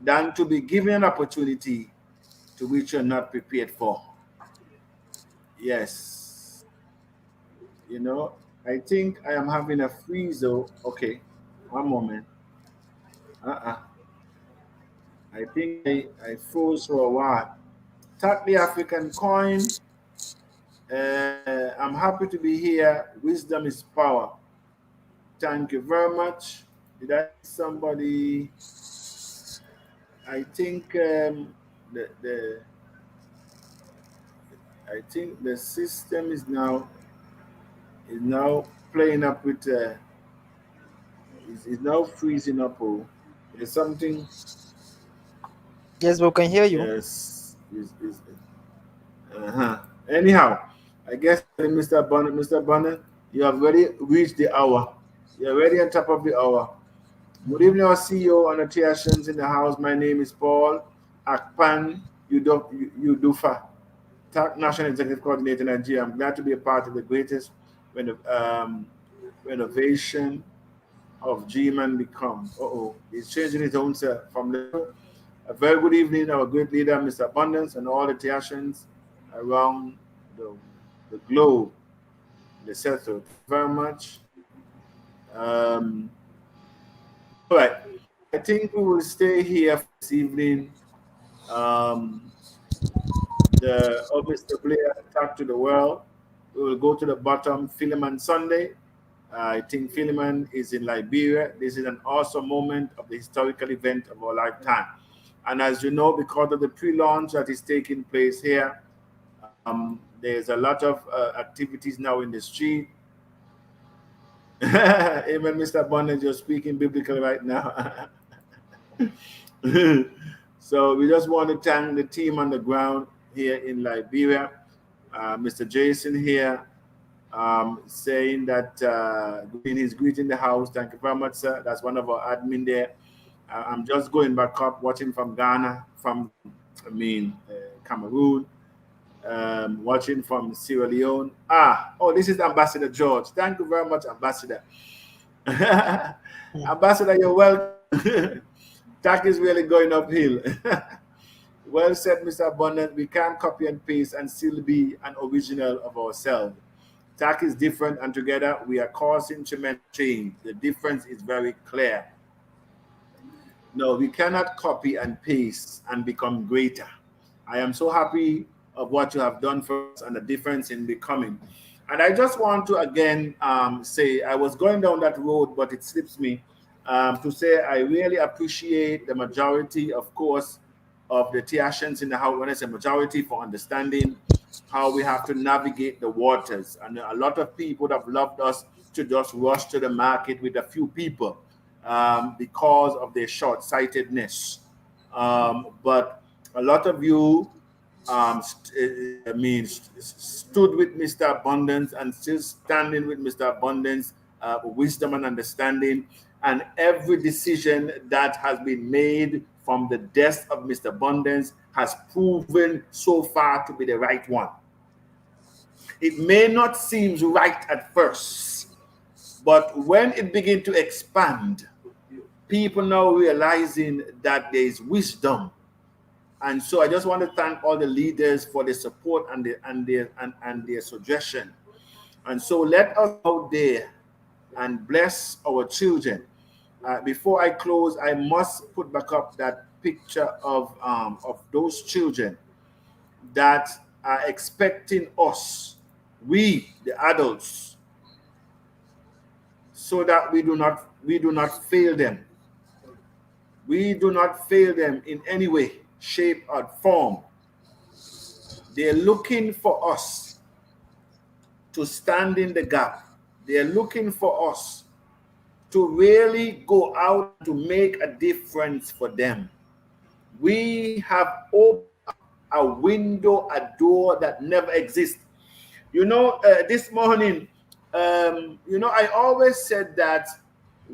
than to be given an opportunity to which you're not prepared for. Yes. You know, I think I am having a freeze though. Okay, one moment. Uh-uh. I think I froze for a while. Tap the African coin. I'm happy to be here. Wisdom is power. Thank you very much. Did I see somebody? I think the I think the system is now playing up with is now freezing up. Oh, there's something. Yes, we can hear you. Yes, is uh-huh. Anyhow, I guess Mr. Bonnet, you have already reached the hour. You're already on top of the hour. Good evening, our CEO and Theations in the house. My name is Paul Akpan Udufa, TACC National Executive Coordinator in Nigeria. I'm glad to be a part of the greatest renovation of G-Man become. He's changing his own self from the. A very good evening, our great leader, Mr. Abundance, and all the Theations around the, the globe. The settle. Thank you very much. Um, all right. I think we will stay here for this evening. Um, the Mr. Blair talk to the world. We will go to the bottom. Philemon Sunday. I think Philemon is in Liberia. This is an awesome moment of the historical event of our lifetime. And as you know, because of the pre-launch that is taking place here, there's a lot of activities now in the street. Amen, Mr. Bonnet, you're speaking biblically right now. So we just want to thank the team on the ground here in Liberia. Mr. Jason here saying that he's greeting the house. Thank you very much, sir. That's one of our admin there. I'm just going back up, watching from Ghana, Cameroon, watching from Sierra Leone. This is Ambassador George. Thank you very much, Ambassador. Ambassador, you're welcome. TACC is really going uphill. Well said, Mr. Abundant. We can't copy and paste and still be an original of ourselves. TACC is different, and together we are causing tremendous change. The difference is very clear. No, we cannot copy and paste and become greater. I am so happy of what you have done for us and the difference in becoming. And I just want to again say, I was going down that road, but it slips me to say I really appreciate the majority, of course, of the Theations in the house. When I say majority, for understanding how we have to navigate the waters. And a lot of people have loved us to just rush to the market with a few people because of their short-sightedness. But a lot of you stood with Mr. Abundance and still standing with Mr. Abundance, wisdom and understanding, and every decision that has been made from the desk of Mr. Abundance has proven so far to be the right one. It may not seem right at first, but when it begins to expand, people now realizing that there is wisdom. And so I just want to thank all the leaders for their support and their suggestion. And so let us out there and bless our children. Before I close, I must put back up that picture of those children that are expecting us, we the adults, so that we do not fail them. We do not fail them in any way, shape, or form. They're looking for us to stand in the gap. They're looking for us to really go out to make a difference for them. We have opened a window, a door that never exists. This morning, I always said that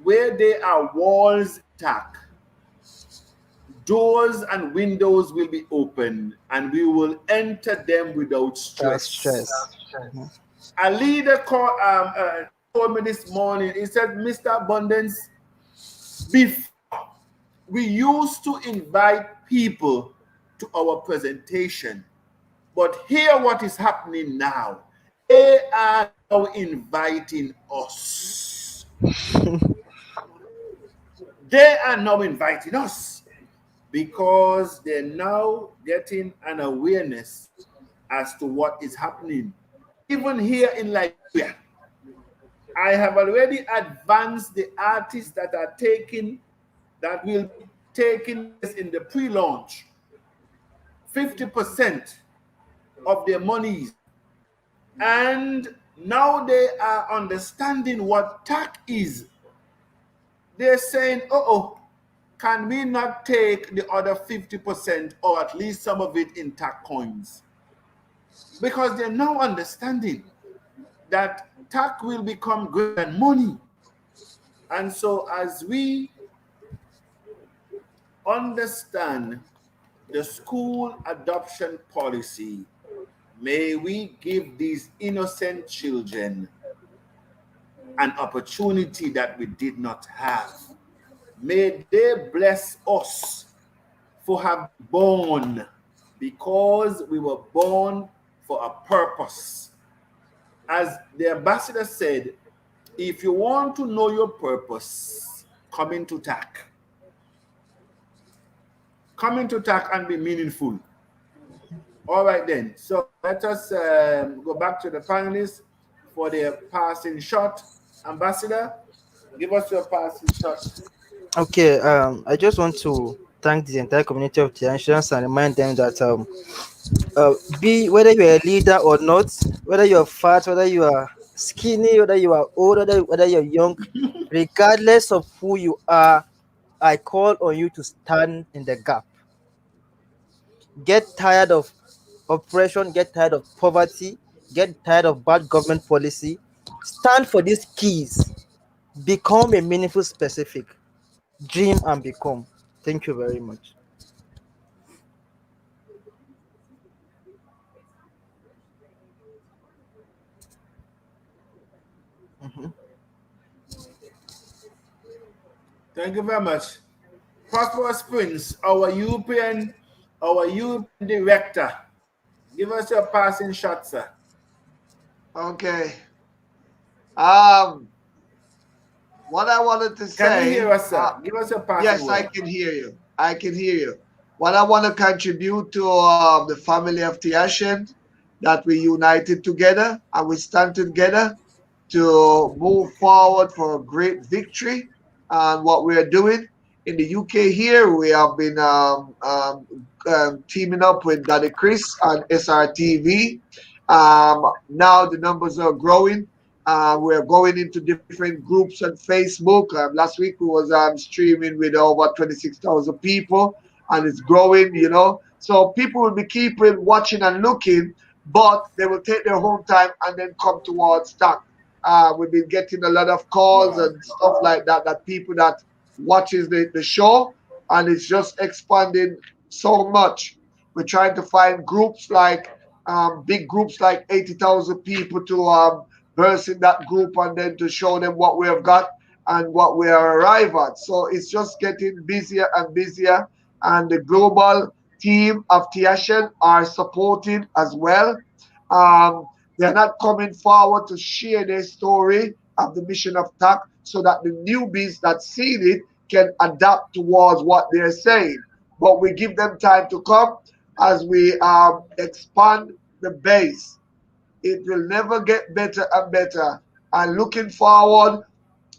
where there are walls intact, doors and windows will be open and we will enter them without stress. A leader told me this morning, he said, Mr. Abundance, before we used to invite people to our presentation. But hear what is happening now. They are now inviting us. They are now inviting us because they're now getting an awareness as to what is happening. Even here in Liberia, I have already advanced the artists that are taking, that will be taking place in the pre-launch. 50% of their monies. And now they are understanding what TACC is. They're saying, can we not take the other 50% or at least some of it in TACC coins? Because they're now understanding that TACC will become greater than money. And so as we understand the school adoption policy, may we give these innocent children an opportunity that we did not have. May they bless us for having born, because we were born for a purpose. As the ambassador said, if you want to know your purpose, come into TACC. Come into TACC and be meaningful. All right then, so let us go back to the panelists for their passing shot. Ambassador, give us your passing shot. Okay, I just want to thank the entire community of Tiantians and remind them that be whether you're a leader or not, whether you're fat, whether you are skinny, whether you are old, whether you're young, regardless of who you are, I call on you to stand in the gap. Get tired of oppression, get tired of poverty, get tired of bad government policy. Stand for these keys. Become a meaningful specific. Dream and become. Thank you very much. Mhm. Thank you very much. Prosperous Prince, our European director. Give us your passing shot, sir. Okay. Um, what I wanted to Can you hear say, us, sir? Give us your passing yes, I word. can hear you. I can hear you. What I want to contribute to the family of Tiashen, that we united together and we stand together to move forward for a great victory. And what we are doing in the UK here, we have been teaming up with Daddy Chris and SRTV. Now the numbers are growing. We're going into different groups on Facebook. Last week we was streaming with over 26,000 people, and it's growing. So people will be keeping watching and looking, but they will take their home time and then come towards TACC. We've been getting a lot of calls Wow. and stuff like that, that people that watches the show, and it's just expanding so much. We're trying to find groups like big groups like 80,000 people to verse in that group, and then to show them what we have got and what we are arrived at. So it's just getting busier and busier, and the global team of Tiashen are supporting as well. Um, they're not coming forward to share their story of the mission of TACC, so that the newbies that see it can adapt towards what they're saying. But we give them time to come as we expand the base. It will never get better and better. And looking forward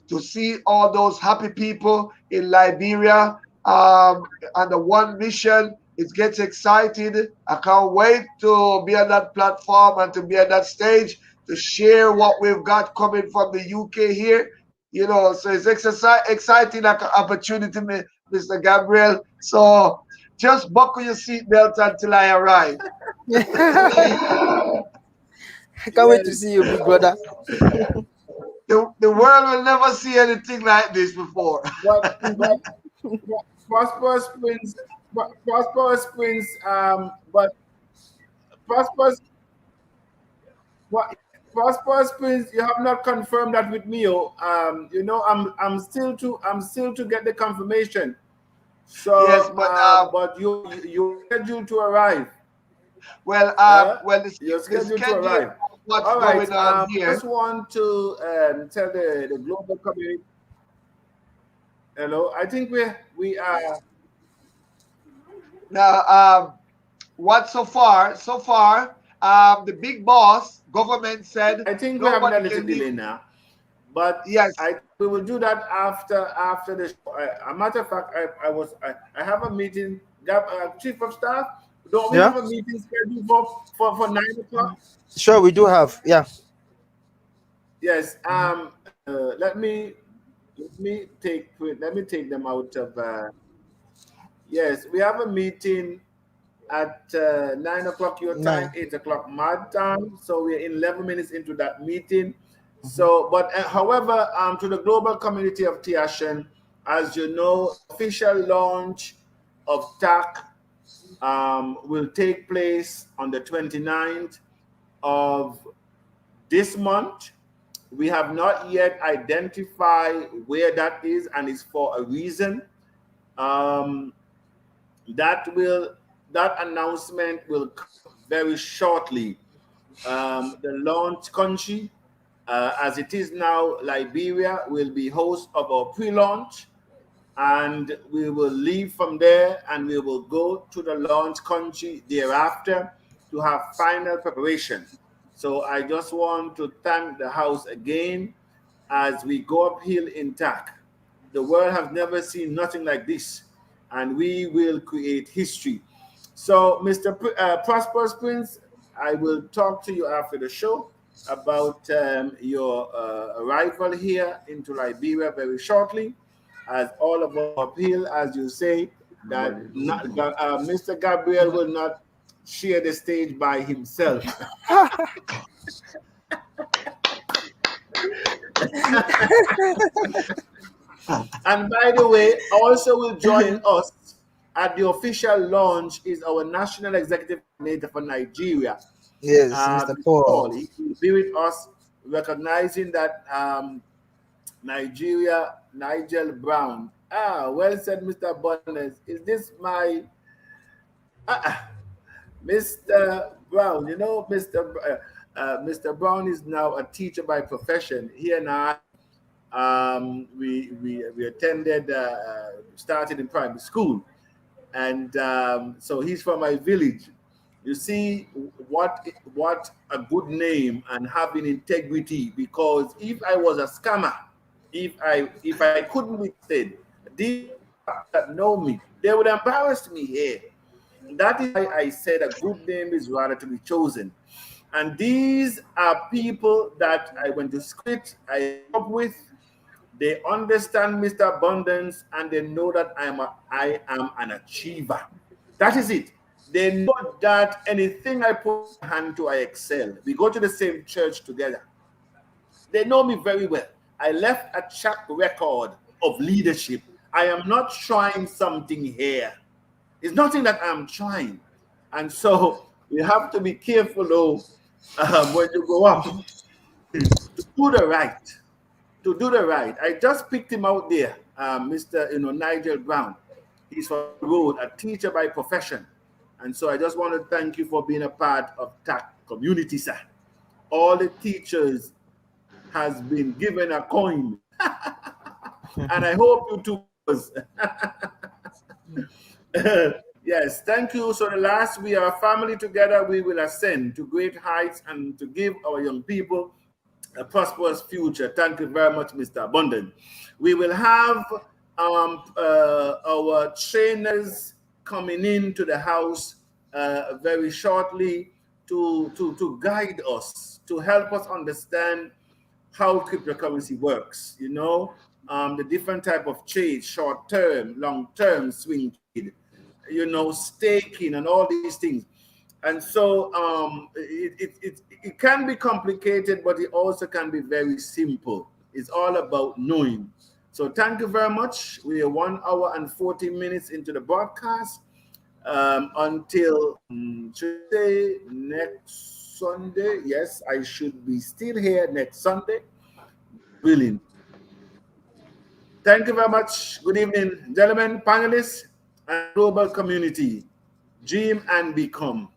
to see all those happy people in Liberia under one mission. It gets excited. I can't wait to be on that platform and to be on that stage to share what we've got coming from the UK here. So it's exciting opportunity, Mr. Gabriel. So just buckle your seatbelt until I arrive. I can't wait to see you, big brother. The world will never see anything like this before. But Prosperous Prince, Prosperous Prince, but Prosperous, what? Prosperous Prince, you have not confirmed that with me. I'm still to get the confirmation. Yes, So, but but you're scheduled to arrive. well, You're the scheduled to schedule arrive. of what's All right. going on Just here. want to tell the global community. Hello. I think we are. Now, what so far, the big boss government said I think we're having a nobody little can leave. delay now, but Yes. we will do that after the show. A matter of fact, I have a meeting. Chief of Staff, don't we Yeah. have a meeting scheduled for 9 o'clock? Sure, we do have. Yeah. Yes. Let me take them out of. Yes, we have a meeting at 9 o'clock your time, Nine. 8 o'clock my time. So we're 11 minutes into that meeting. So, but however, to the global community of TACC, as you know, the official launch of TACC will take place on the 29th of this month. We have not yet identified where that is, and it's for a reason. Um, that will that announcement will come very shortly. The launch country, as it is now, Liberia will be host of our pre-launch, and we will leave from there and we will go to the launch country thereafter to have final preparation. So I just want to thank the house again as we go uphill intact. The world has never seen nothing like this, and we will create history. So, Mr. Prosperous Prince, I will talk to you after the show about your arrival here into Liberia very shortly, as all of our appeal, as you say, that Mr. Gabriel will not share the stage by himself. And by the way, also will join us at the official launch is our National Executive Coordinator for Nigeria, Yes, Mr. Mr. Paul. Paul. He will be with us, recognizing that Nigeria, Nigel Brown. Well said, Mr. Bonnes. Is this my Mr. Brown? You know, Mr. Brown is now a teacher by profession. He and I we attended started in primary school, and so he's from my village. You see what a good name and having integrity, because if I was a scammer, if I couldn't be said, these that know me, they would embarrass me here. That is why I said a good name is rather to be chosen. And these are people that I went to school with, I grew up with. They understand Mr. Abundance, and they know that I am an achiever. That is it. They know that anything I put my hand to, I excel. We go to the same church together. They know me very well. I left a track record of leadership. I am not trying something here. It's nothing that I'm trying. And so you have to be careful, though, when you go up to do the right. To do the right. I just picked him out there, Mr. Nigel Brown. He's from the road, a teacher by profession. And so I just want to thank you for being a part of TACC community, sir. All the teachers has been given a coin. And I hope you too. Yes, thank you. So the last, we are a family together, we will ascend to great heights and to give our young people a prosperous future. Thank you very much, Mr. Abundant. We will have our trainers coming into the house very shortly to guide us, to help us understand how cryptocurrency works, the different type of trade, short term, long term, swing trade, staking and all these things. And so it can be complicated, but it also can be very simple. It's all about knowing. So thank you very much. We are 1 hour and 40 minutes into the broadcast. Until Tuesday, next Sunday. Yes, I should be still here next Sunday. Willing. Thank you very much. Good evening, gentlemen, panelists. and global community dream and become.